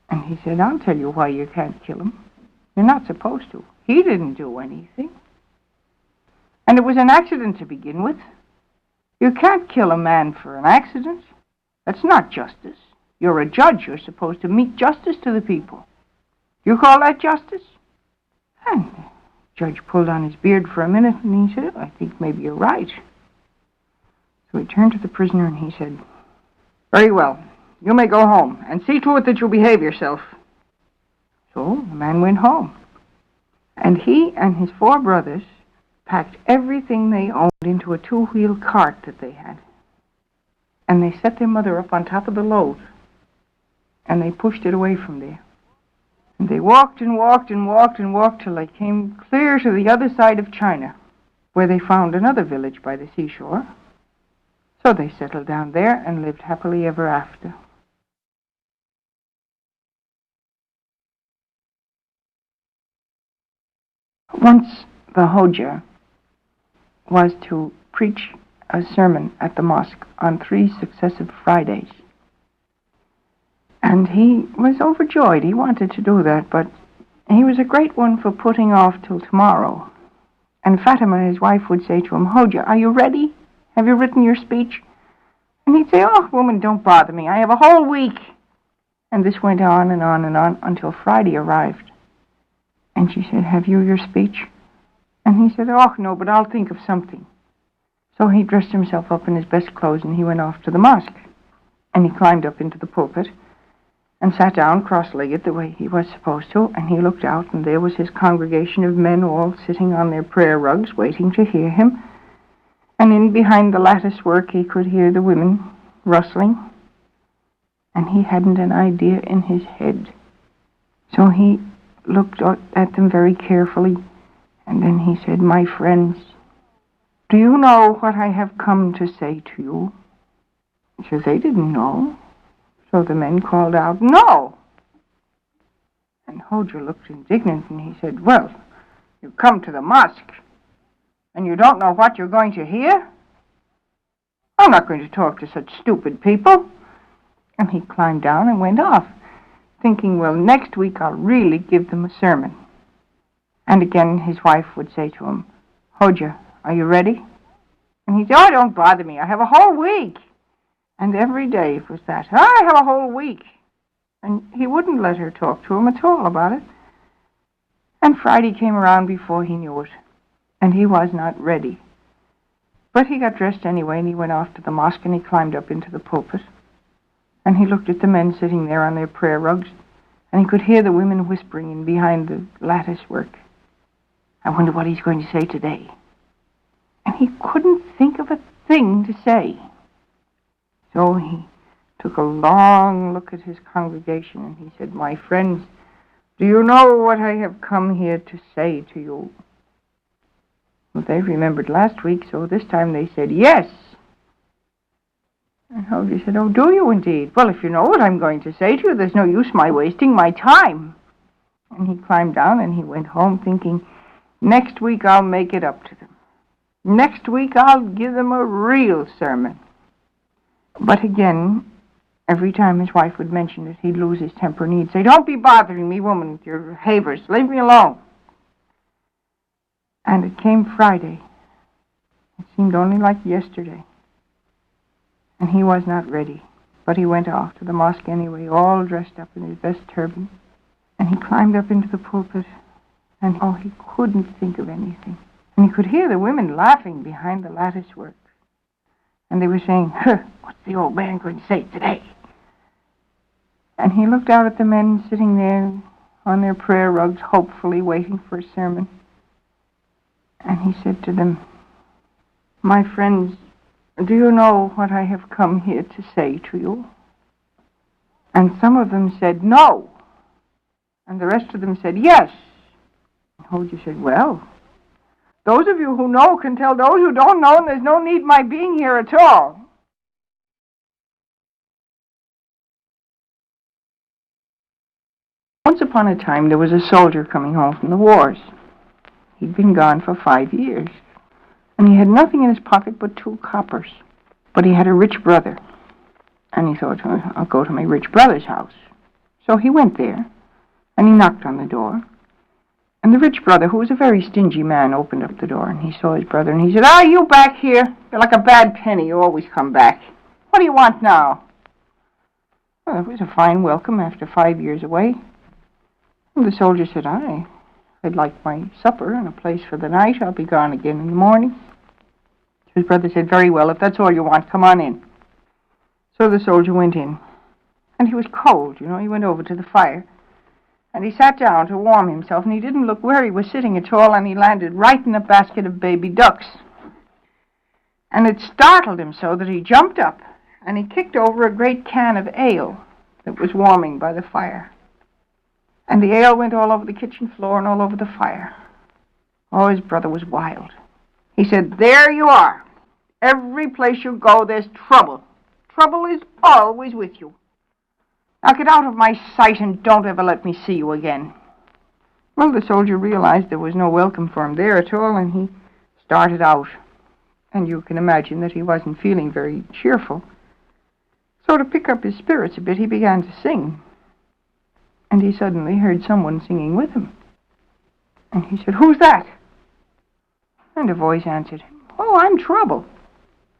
And he said, I'll tell you why you can't kill him. You're not supposed to. He didn't do anything. And it was an accident to begin with. You can't kill a man for an accident. That's not justice. You're a judge. You're supposed to meet justice to the people. You call that justice? And the judge pulled on his beard for a minute, and he said, I think maybe you're right. So he turned to the prisoner, and he said, very well, you may go home, and see to it that you behave yourself. So the man went home. And he and his 4 brothers packed everything they owned into a 2-wheel cart that they had. And they set their mother up on top of the load. And they pushed it away from there. And they walked and walked and walked and walked till they came clear to the other side of China, where they found another village by the seashore. So they settled down there and lived happily ever after. Once the Hoja was to preach a sermon at the mosque on 3 successive Fridays. And he was overjoyed. He wanted to do that, but he was a great one for putting off till tomorrow. And Fatima, his wife, would say to him, Hoja, are you ready? Have you written your speech? And he'd say, oh, woman, don't bother me. I have a whole week. And this went on and on and on until Friday arrived. And she said, have you your speech? And he said, oh, no, but I'll think of something. So he dressed himself up in his best clothes, and he went off to the mosque. And he climbed up into the pulpit and sat down cross-legged the way he was supposed to, and he looked out, and there was his congregation of men all sitting on their prayer rugs waiting to hear him. And in behind the lattice work he could hear the women rustling, and he hadn't an idea in his head. So he looked at them very carefully, and then he said, my friends, do you know what I have come to say to you? So they didn't know. So the men called out, no! And Hoja looked indignant, and he said, well, you've come to the mosque, and you don't know what you're going to hear? I'm not going to talk to such stupid people. And he climbed down and went off, thinking, well, next week I'll really give them a sermon. And again his wife would say to him, Hoja, are you ready? And he'd say, oh, don't bother me. I have a whole week. And every day it was that, I have a whole week. And he wouldn't let her talk to him at all about it. And Friday came around before he knew it, and he was not ready. But he got dressed anyway, and he went off to the mosque, and he climbed up into the pulpit. And he looked at the men sitting there on their prayer rugs, and he could hear the women whispering in behind the lattice work. I wonder what he's going to say today. And he couldn't think of a thing to say. So he took a long look at his congregation, and he said, my friends, do you know what I have come here to say to you? Well, they remembered last week, so this time they said, yes. And Hoja said, oh, do you indeed? Well, if you know what I'm going to say to you, there's no use my wasting my time. And he climbed down and he went home thinking, next week I'll make it up to them. Next week I'll give them a real sermon. But again, every time his wife would mention it, he'd lose his temper and he'd say, don't be bothering me, woman, with your havers. Leave me alone. And it came Friday. It seemed only like yesterday. And he was not ready. But he went off to the mosque anyway, all dressed up in his best turban. And he climbed up into the pulpit. And, he couldn't think of anything. And he could hear the women laughing behind the lattice work. And they were saying, what's the old man going to say today? And he looked out at the men sitting there on their prayer rugs, hopefully waiting for a sermon. And he said to them, my friends, do you know what I have come here to say to you? And some of them said, no. And the rest of them said, yes. And Hoja said, well, those of you who know can tell those who don't know, and there's no need my being here at all. Once upon a time, there was a soldier coming home from the wars. He'd been gone for 5 years, and he had nothing in his pocket but 2 coppers. But he had a rich brother, and he thought, I'll go to my rich brother's house. So he went there, and he knocked on the door. And the rich brother, who was a very stingy man, opened up the door, and he saw his brother, and he said, you back here? You're like a bad penny. You always come back. What do you want now? Well, it was a fine welcome after 5 years away. And the soldier said, I'd like my supper and a place for the night. I'll be gone again in the morning. His brother said, very well, if that's all you want, come on in. So the soldier went in. And he was cold, He went over to the fire. And he sat down to warm himself, and he didn't look where he was sitting at all, and he landed right in a basket of baby ducks. And it startled him so that he jumped up, and he kicked over a great can of ale that was warming by the fire. And the ale went all over the kitchen floor and all over the fire. Oh, his brother was wild. He said, there you are. Every place you go, there's trouble. Trouble is always with you. Now get out of my sight and don't ever let me see you again. Well, the soldier realized there was no welcome for him there at all, and he started out. And you can imagine that he wasn't feeling very cheerful. So to pick up his spirits a bit, he began to sing. And he suddenly heard someone singing with him. And he said, who's that? And a voice answered, oh, I'm Trouble.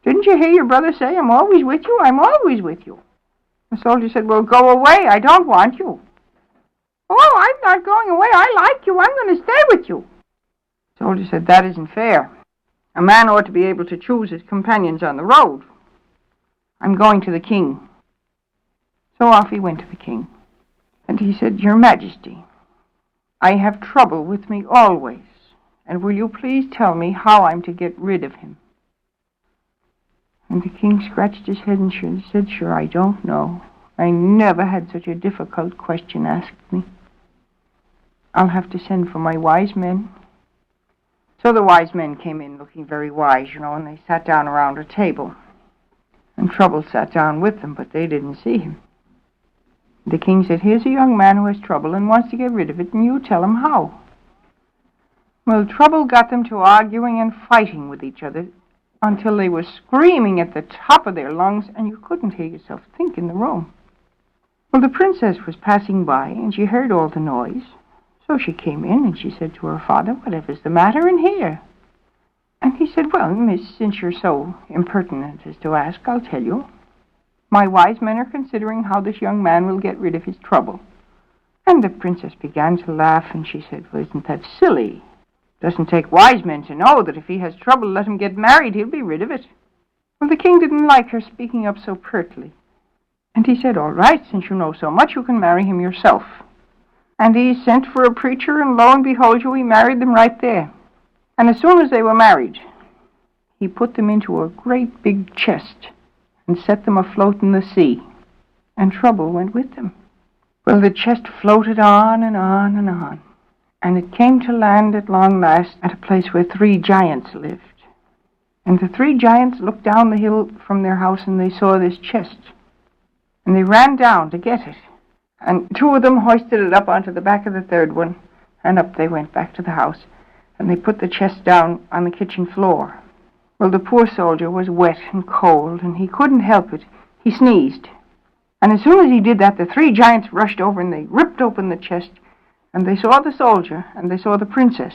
Didn't you hear your brother say, I'm always with you? I'm always with you. The soldier said, well, go away. I don't want you. Oh, I'm not going away. I like you. I'm going to stay with you. The soldier said, that isn't fair. A man ought to be able to choose his companions on the road. I'm going to the king. So off he went to the king. And he said, Your Majesty, I have trouble with me always, and will you please tell me how I'm to get rid of him? And the king scratched his head and said, sure, I don't know. I never had such a difficult question asked me. I'll have to send for my wise men. So the wise men came in looking very wise, and they sat down around a table. And Trouble sat down with them, but they didn't see him. The king said, here's a young man who has trouble and wants to get rid of it, and you tell him how. Well, Trouble got them to arguing and fighting with each other until they were screaming at the top of their lungs, and you couldn't hear yourself think in the room. Well, the princess was passing by, and she heard all the noise. So she came in, and she said to her father, whatever's the matter in here? And he said, well, miss, since you're so impertinent as to ask, I'll tell you. My wise men are considering how this young man will get rid of his trouble. And the princess began to laugh, and she said, well, isn't that silly? Doesn't take wise men to know that if he has trouble, let him get married, he'll be rid of it. Well, the king didn't like her speaking up so pertly. And he said, all right, since you know so much, you can marry him yourself. And he sent for a preacher, and lo and behold you, he married them right there. And as soon as they were married, he put them into a great big chest and set them afloat in the sea. And Trouble went with them. Well, the chest floated on and on and on. And it came to land at long last at a place where 3 giants lived. And the 3 giants looked down the hill from their house, and they saw this chest. And they ran down to get it. And 2 of them hoisted it up onto the back of the 3rd one, and up they went back to the house. And they put the chest down on the kitchen floor. Well, the poor soldier was wet and cold, and he couldn't help it. He sneezed. And as soon as he did that, the 3 giants rushed over, and they ripped open the chest, and they saw the soldier, and they saw the princess.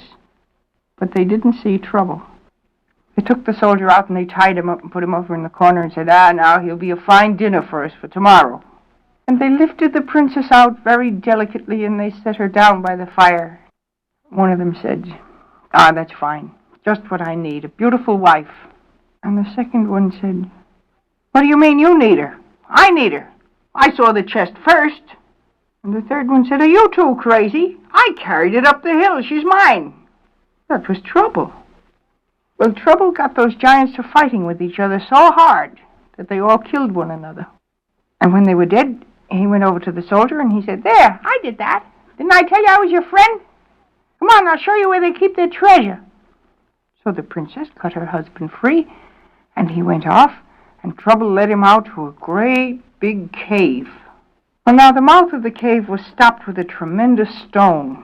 But they didn't see Trouble. They took the soldier out and they tied him up and put him over in the corner and said, now he'll be a fine dinner for us for tomorrow. And they lifted the princess out very delicately and they set her down by the fire. One of them said, that's fine. Just what I need, a beautiful wife. And the second one said, what do you mean you need her? I need her. I saw the chest first. And the third one said, are you too crazy? I carried it up the hill. She's mine. That was Trouble. Well, Trouble got those giants to fighting with each other so hard that they all killed one another. And when they were dead, he went over to the soldier and he said, there, I did that. Didn't I tell you I was your friend? Come on, I'll show you where they keep their treasure. So the princess cut her husband free, and he went off, and Trouble led him out to a great big cave. Well, now the mouth of the cave was stopped with a tremendous stone.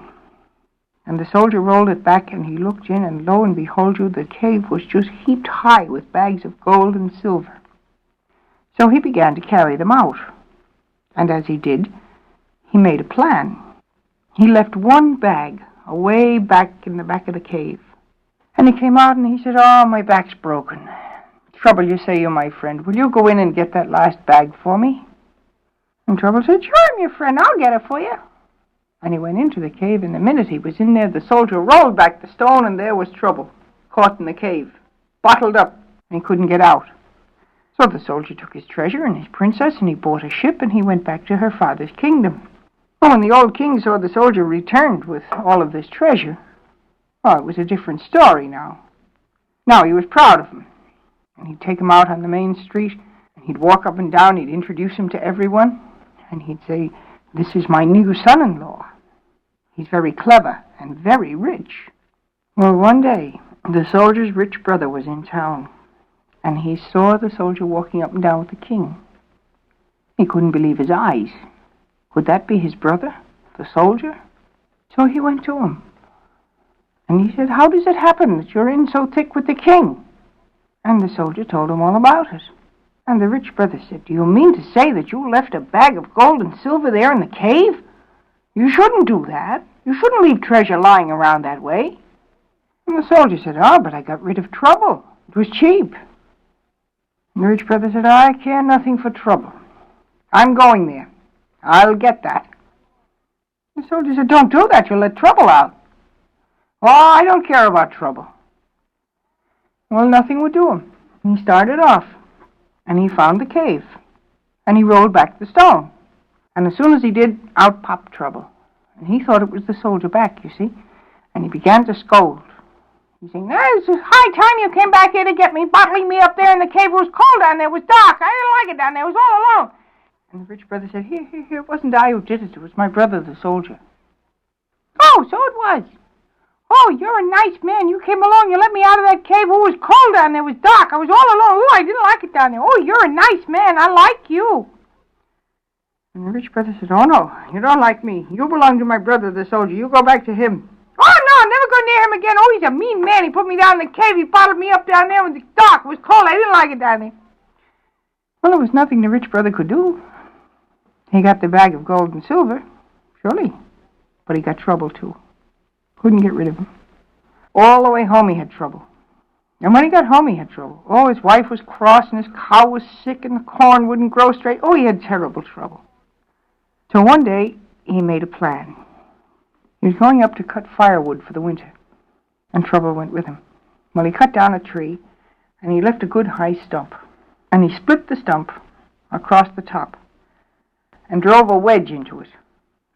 And the soldier rolled it back, and he looked in, and lo and behold you, the cave was just heaped high with bags of gold and silver. So he began to carry them out. And as he did, he made a plan. He left one bag away back in the back of the cave. And he came out and he said, my back's broken. Trouble, you say you're my friend. Will you go in and get that last bag for me? And Trouble said, sure, I'm your friend. I'll get it for you. And he went into the cave, and the minute he was in there, the soldier rolled back the stone, and there was Trouble, caught in the cave, bottled up, and he couldn't get out. So the soldier took his treasure and his princess, and he bought a ship, and he went back to her father's kingdom. Oh, when the old king saw the soldier returned with all of this treasure, it was a different story now. Now he was proud of him, and he'd take him out on the main street, and he'd walk up and down, he'd introduce him to everyone, and he'd say, this is my new son-in-law. He's very clever and very rich. Well, one day, the soldier's rich brother was in town, and he saw the soldier walking up and down with the king. He couldn't believe his eyes. Could that be his brother, the soldier? So he went to him, and he said, how does it happen that you're in so thick with the king? And the soldier told him all about it. And the rich brother said, do you mean to say that you left a bag of gold and silver there in the cave? You shouldn't do that. You shouldn't leave treasure lying around that way. And the soldier said, but I got rid of Trouble. It was cheap. And the rich brother said, I care nothing for Trouble. I'm going there. I'll get that. The soldier said, don't do that. You'll let Trouble out. I don't care about Trouble. Well, nothing would do him. He started off, and he found the cave, and he rolled back the stone. And as soon as he did, out popped Trouble. And he thought it was the soldier back, you see, and he began to scold. He's saying, it's high time you came back here to get me, bottling me up there in the cave. It was cold down there, it was dark. I didn't like it down there, it was all alone. And the rich brother said, here, it wasn't I who did it. It was my brother, the soldier. Oh, so it was. Oh, you're a nice man. You came along, you let me out of that cave. It was cold down there, it was dark. I was all alone. Oh, I didn't like it down there. Oh, you're a nice man. I like you. And the rich brother said, no, you don't like me. You belong to my brother, the soldier. You go back to him. Oh, no, I'll never go near him again. Oh, he's a mean man. He put me down in the cave. He bottled me up down there. It was dark. It was cold. I didn't like it down there. Well, there was nothing the rich brother could do. He got the bag of gold and silver, surely. But he got Trouble, too. Couldn't get rid of him. All the way home he had Trouble. And when he got home he had Trouble. Oh, his wife was cross and his cow was sick and the corn wouldn't grow straight. Oh, he had terrible trouble. So one day he made a plan. He was going up to cut firewood for the winter, and Trouble went with him. Well, he cut down a tree, and he left a good high stump, and he split the stump across the top and drove a wedge into it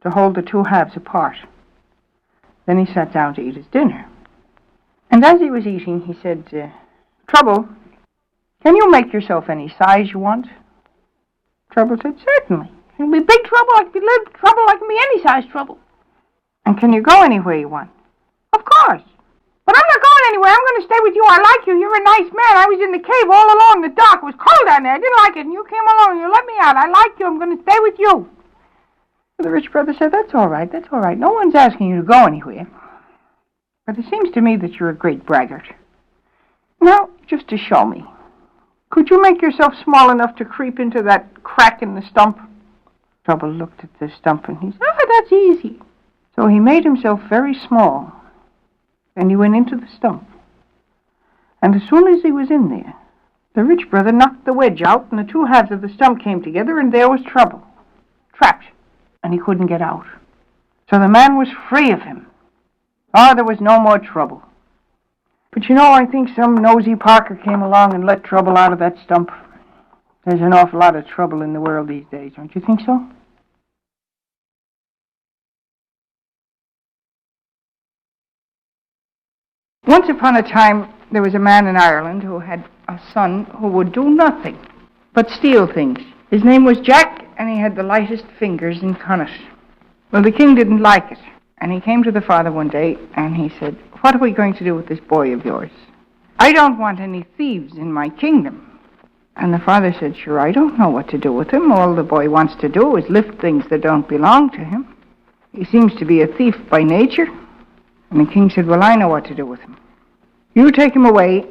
to hold the two halves apart. Then he sat down to eat his dinner. And as he was eating, he said, Trouble, can you make yourself any size you want? Trouble said, certainly. It can be big trouble, I can be little trouble, I can be any size trouble. And can you go anywhere you want? Of course. But I'm not going anywhere. I'm going to stay with you. I like you. You're a nice man. I was in the cave all alone in the dark. It was cold down there. I didn't like it. And you came along and you let me out. I like you. I'm going to stay with you. The rich brother said, that's all right. That's all right. No one's asking you to go anywhere. But it seems to me that you're a great braggart. Now, just to show me, could you make yourself small enough to creep into that crack in the stump? Trouble looked at the stump and he said, that's easy. So he made himself very small, and he went into the stump. And as soon as he was in there, the rich brother knocked the wedge out, and the two halves of the stump came together, and there was trouble. Trapped, and he couldn't get out. So the man was free of him. Oh, there was no more trouble. But you know, I think some nosy Parker came along and let trouble out of that stump. There's an awful lot of trouble in the world these days, don't you think so? Once upon a time, there was a man in Ireland who had a son who would do nothing but steal things. His name was Jack, and he had the lightest fingers in Connacht. Well, the king didn't like it, and he came to the father one day, and he said, "What are we going to do with this boy of yours? I don't want any thieves in my kingdom." And the father said, "Sure, I don't know what to do with him. All the boy wants to do is lift things that don't belong to him. He seems to be a thief by nature." And the king said, "Well, I know what to do with him. You take him away,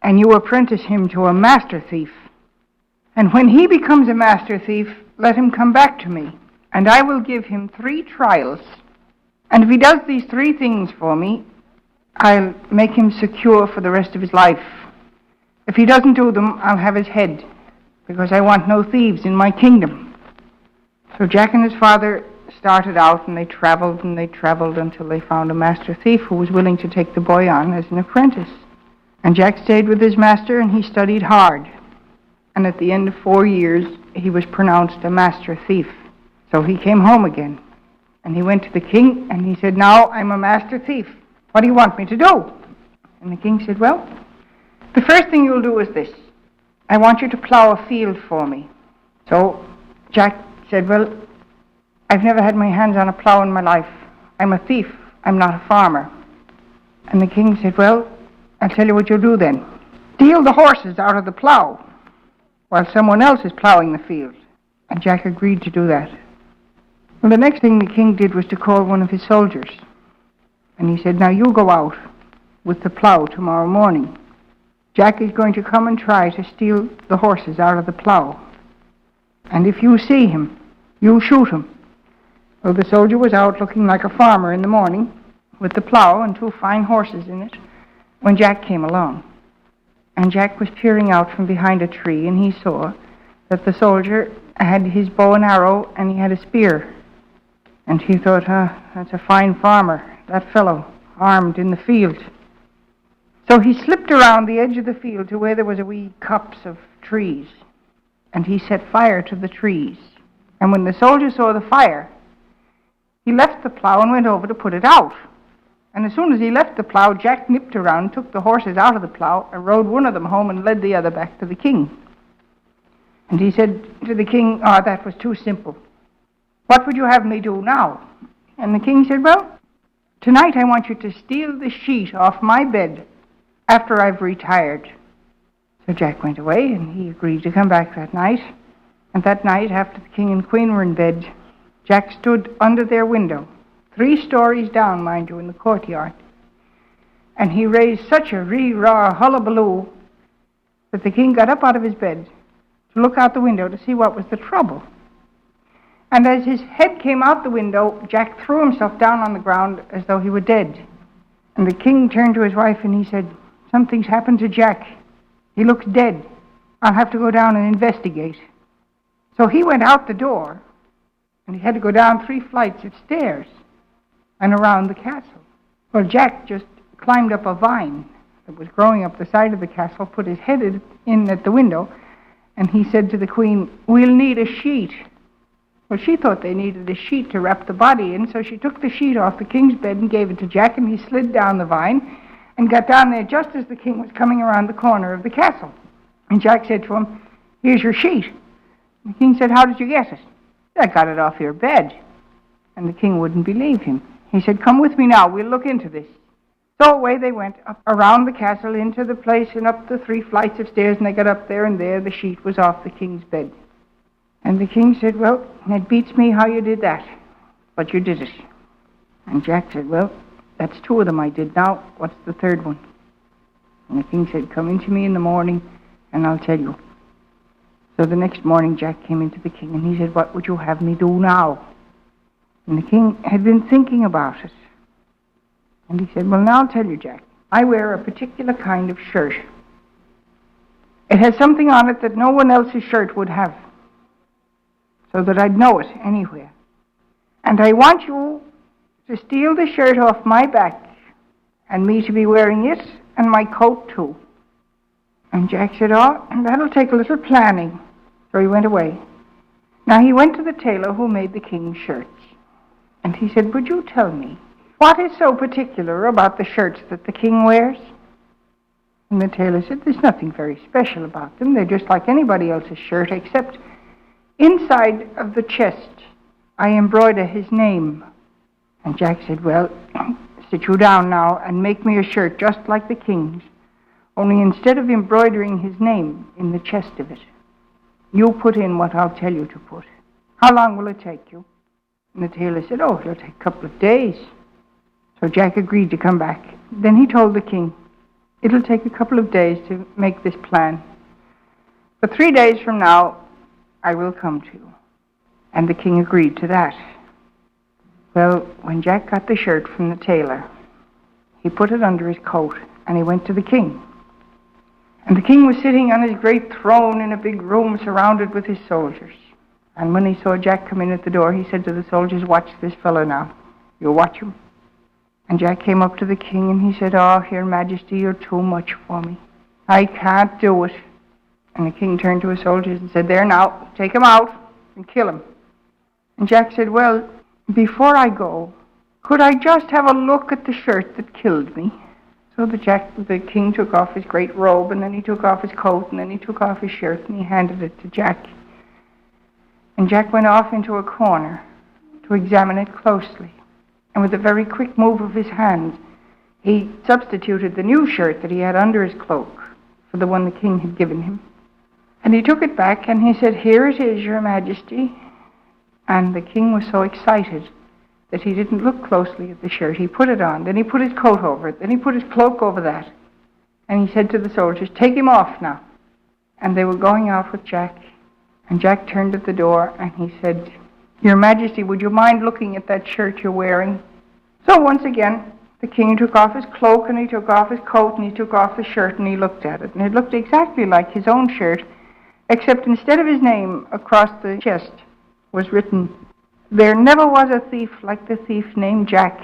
and you apprentice him to a master thief. And when he becomes a master thief, let him come back to me, and I will give him 3 trials. And if he does these 3 things for me, I'll make him secure for the rest of his life. If he doesn't do them, I'll have his head, because I want no thieves in my kingdom." So Jack and his father started out, and they traveled until they found a master thief who was willing to take the boy on as an apprentice. And Jack stayed with his master, and he studied hard. And at the end of 4 years, he was pronounced a master thief. So he came home again, and he went to the king, and he said, "Now I'm a master thief. What do you want me to do?" And the king said, "Well, the first thing you'll do is this. I want you to plow a field for me." So Jack said, "Well, I've never had my hands on a plow in my life. I'm a thief. I'm not a farmer." And the king said, "Well, I'll tell you what you'll do then. Steal the horses out of the plow while someone else is plowing the field." And Jack agreed to do that. Well, the next thing the king did was to call one of his soldiers. And he said, "Now you go out with the plow tomorrow morning. Jack is going to come and try to steal the horses out of the plow. And if you see him, you shoot him." Well, the soldier was out looking like a farmer in the morning with the plow and 2 fine horses in it when Jack came along. And Jack was peering out from behind a tree, and he saw that the soldier had his bow and arrow, and he had a spear. And he thought, that's a fine farmer, that fellow, armed in the field. So he slipped around the edge of the field to where there was a wee copse of trees, and he set fire to the trees. And when the soldier saw the fire, he left the plow and went over to put it out. And as soon as he left the plow, Jack nipped around, took the horses out of the plow, and rode one of them home and led the other back to the king. And he said to the king, that was too simple. What would you have me do now? And the king said, "Well, tonight I want you to steal the sheet off my bed after I've retired." So Jack went away, and he agreed to come back that night. And that night, after the king and queen were in bed, Jack stood under their window, 3 stories down, mind you, in the courtyard. And he raised such a ree-raw hullabaloo that the king got up out of his bed to look out the window to see what was the trouble. And as his head came out the window, Jack threw himself down on the ground as though he were dead. And the king turned to his wife and he said, "Something's happened to Jack. He looks dead. I'll have to go down and investigate." So he went out the door, and he had to go down 3 flights of stairs and around the castle. Well, Jack just climbed up a vine that was growing up the side of the castle, put his head in at the window, and he said to the queen, "We'll need a sheet." Well, she thought they needed a sheet to wrap the body in, so she took the sheet off the king's bed and gave it to Jack, and he slid down the vine and got down there just as the king was coming around the corner of the castle. And Jack said to him, "Here's your sheet." And the king said, "How did you get it?" "I got it off your bed." And the king wouldn't believe him. He said, "Come with me now, we'll look into this." So away they went, up around the castle, into the place, and up the 3 flights of stairs, and they got up there, and there the sheet was off the king's bed. And the king said, "Well, it beats me how you did that, but you did it." And Jack said, "Well, that's 2 of them I did. Now, what's the 3rd one?" And the king said, "Come in to me in the morning, and I'll tell you." So the next morning, Jack came into the king, and he said, "What would you have me do now?" And the king had been thinking about it. And he said, "Well, now I'll tell you, Jack. I wear a particular kind of shirt. It has something on it that no one else's shirt would have, so that I'd know it anywhere. And I want you to steal the shirt off my back, and me to be wearing it, and my coat too. And Jack said, oh, that'll take a little planning. So he went away. Now he went to the tailor who made the king's shirts. And he said, would you tell me, what is so particular about the shirts that the king wears? And the tailor said, there's nothing very special about them. They're just like anybody else's shirt, except inside of the chest, I embroider his name. And Jack said, well, sit you down now and make me a shirt just like the king's, only instead of embroidering his name in the chest of it, you put in what I'll tell you to put. How long will it take you? And the tailor said, oh, it'll take a couple of days. So Jack agreed to come back. Then he told the king, it'll take a couple of days to make this plan. But 3 days from now, I will come to you. And the king agreed to that. Well, when Jack got the shirt from the tailor, he put it under his coat, and he went to the king. And the king was sitting on his great throne in a big room surrounded with his soldiers. And when he saw Jack come in at the door, he said to the soldiers, watch this fellow now. You'll watch him. And Jack came up to the king and he said, oh, Your Majesty, you're too much for me. I can't do it. And the king turned to his soldiers and said, there now, take him out and kill him. And Jack said, well, before I go, could I just have a look at the shirt that killed me? So the king took off his great robe, and then he took off his coat, and then he took off his shirt, and he handed it to Jack. And Jack went off into a corner to examine it closely. And with a very quick move of his hands, he substituted the new shirt that he had under his cloak for the one the king had given him. And he took it back, and he said, here it is, Your Majesty. And the king was so excited that he didn't look closely at the shirt. He put it on, then he put his coat over it, then he put his cloak over that. And he said to the soldiers, take him off now. And they were going out with Jack. And Jack turned at the door and he said, Your Majesty, would you mind looking at that shirt you're wearing? So once again, the king took off his cloak and he took off his coat and he took off the shirt and he looked at it. And it looked exactly like his own shirt, except instead of his name across the chest was written, there never was a thief like the thief named Jack.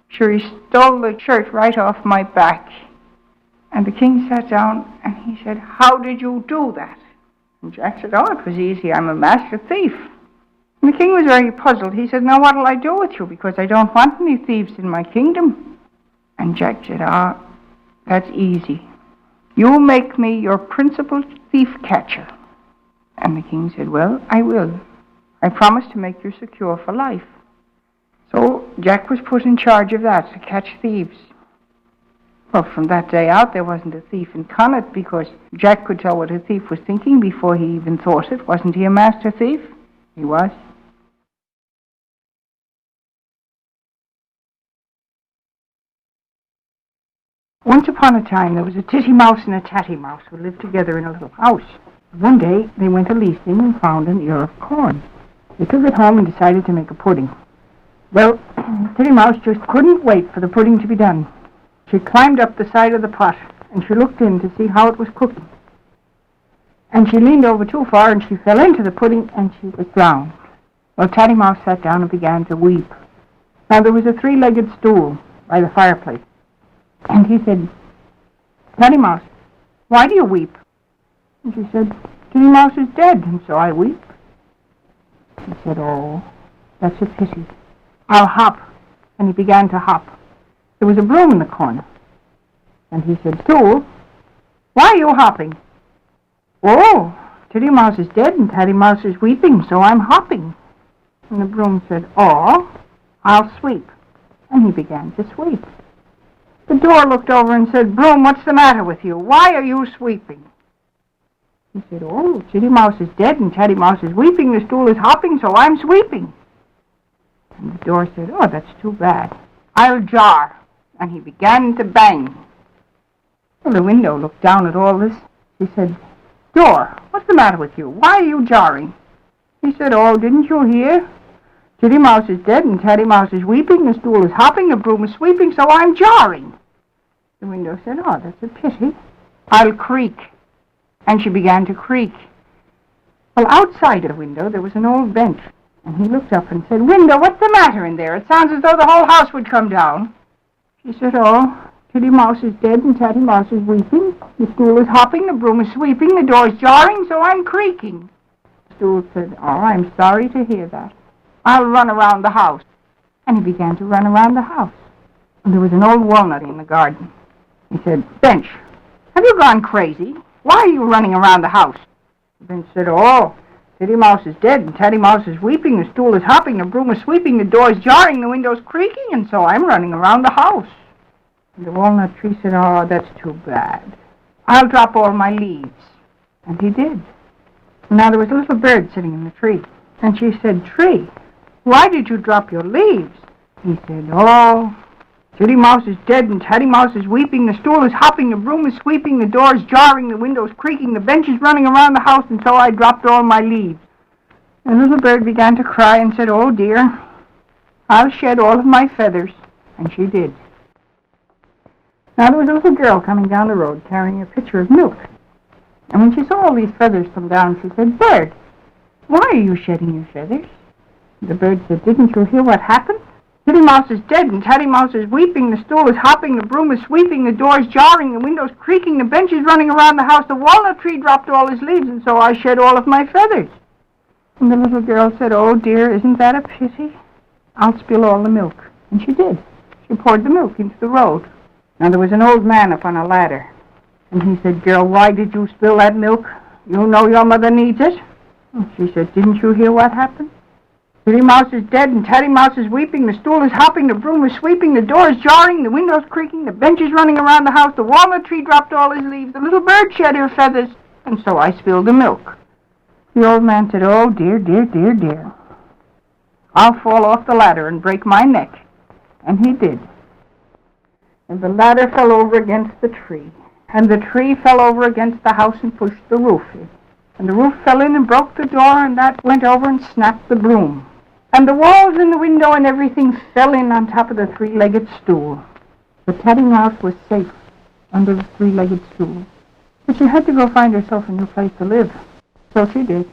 Sure, he stole the shirt right off my back. And the king sat down and he said, how did you do that? And Jack said, oh, it was easy. I'm a master thief. And the king was very puzzled. He said, now what'll I do with you? Because I don't want any thieves in my kingdom. And Jack said, that's easy. You make me your principal thief catcher. And the king said, well, I will. I promise to make you secure for life. So Jack was put in charge of that, to catch thieves. Well, from that day out, there wasn't a thief in Connaught, because Jack could tell what a thief was thinking before he even thought it. Wasn't he a master thief? He was. Once upon a time, there was a titty mouse and a tatty mouse who lived together in a little house. One day, they went a-leasing and found an ear of corn. They took it home and decided to make a pudding. Well, Titty Mouse just couldn't wait for the pudding to be done. She climbed up the side of the pot, and she looked in to see how it was cooking. And she leaned over too far, and she fell into the pudding, and she was drowned. Well, Tatty Mouse sat down and began to weep. Now, there was a 3-legged stool by the fireplace. And he said, Tatty Mouse, why do you weep? And she said, Titty Mouse is dead, and so I weep. He said, oh, that's a pity. I'll hop. And he began to hop. There was a broom in the corner. And he said, Stool, why are you hopping? Oh, Titty Mouse is dead and Tatty Mouse is weeping, so I'm hopping. And the broom said, oh, I'll sweep. And he began to sweep. The door looked over and said, Broom, what's the matter with you? Why are you sweeping? He said, oh, Titty Mouse is dead and Tatty Mouse is weeping. The stool is hopping, so I'm sweeping. And the door said, oh, that's too bad. I'll jar. And he began to bang. Well, the window looked down at all this. She said, Door, what's the matter with you? Why are you jarring? He said, oh, didn't you hear? Titty Mouse is dead and Tatty Mouse is weeping. The stool is hopping, the broom is sweeping, so I'm jarring. The window said, "Oh, that's a pity. I'll creak." And she began to creak. Well, outside of the window there was an old bench, and he looked up and said, "Window, what's the matter in there? It sounds as though the whole house would come down." She said, "Oh, Titty Mouse is dead and Tatty Mouse is weeping. The stool is hopping, the broom is sweeping, the door is jarring, so I'm creaking." The stool said, "Oh, I'm sorry to hear that. I'll run around the house." And he began to run around the house. And there was an old walnut in the garden. He said, "Bench, have you gone crazy? Why are you running around the house?" The bench said, "Oh, Titty Mouse is dead and Tatty Mouse is weeping, the stool is hopping, the broom is sweeping, the door is jarring, the window is creaking, and so I'm running around the house." And the walnut tree said, "Oh, that's too bad. I'll drop all my leaves." And he did. Now there was a little bird sitting in the tree, and she said, "Tree, why did you drop your leaves?" He said, "Oh, Titty Mouse is dead and Tatty Mouse is weeping, the stool is hopping, the broom is sweeping, the door is jarring, the window is creaking, the bench is running around the house, and so I dropped all my leaves." And the little bird began to cry and said, "Oh dear, I'll shed all of my feathers." And she did. Now there was a little girl coming down the road carrying a pitcher of milk. And when she saw all these feathers come down, she said, "Bird, why are you shedding your feathers?" The bird said, "Didn't you hear what happened? Titty Mouse is dead and Tatty Mouse is weeping, the stool is hopping, the broom is sweeping, the door is jarring, the window is creaking, the bench is running around the house, the walnut tree dropped all his leaves, and so I shed all of my feathers." And the little girl said, "Oh dear, isn't that a pity? I'll spill all the milk." And she did. She poured the milk into the road. Now there was an old man up on a ladder, and he said, "Girl, why did you spill that milk? You know your mother needs it." And she said, "Didn't you hear what happened? Titty Mouse is dead and Tatty Mouse is weeping, the stool is hopping, the broom is sweeping, the door is jarring, the window is creaking, the bench is running around the house, the walnut tree dropped all his leaves, the little bird shed her feathers, and so I spilled the milk." The old man said, "Oh dear, dear, dear, dear. I'll fall off the ladder and break my neck." And he did. And the ladder fell over against the tree, and the tree fell over against the house and pushed the roof in. And the roof fell in and broke the door, and that went over and snapped the broom. And the walls and the window and everything fell in on top of the three-legged stool. But Tatty Mouse was safe under the three-legged stool. But she had to go find herself a new place to live. So she did.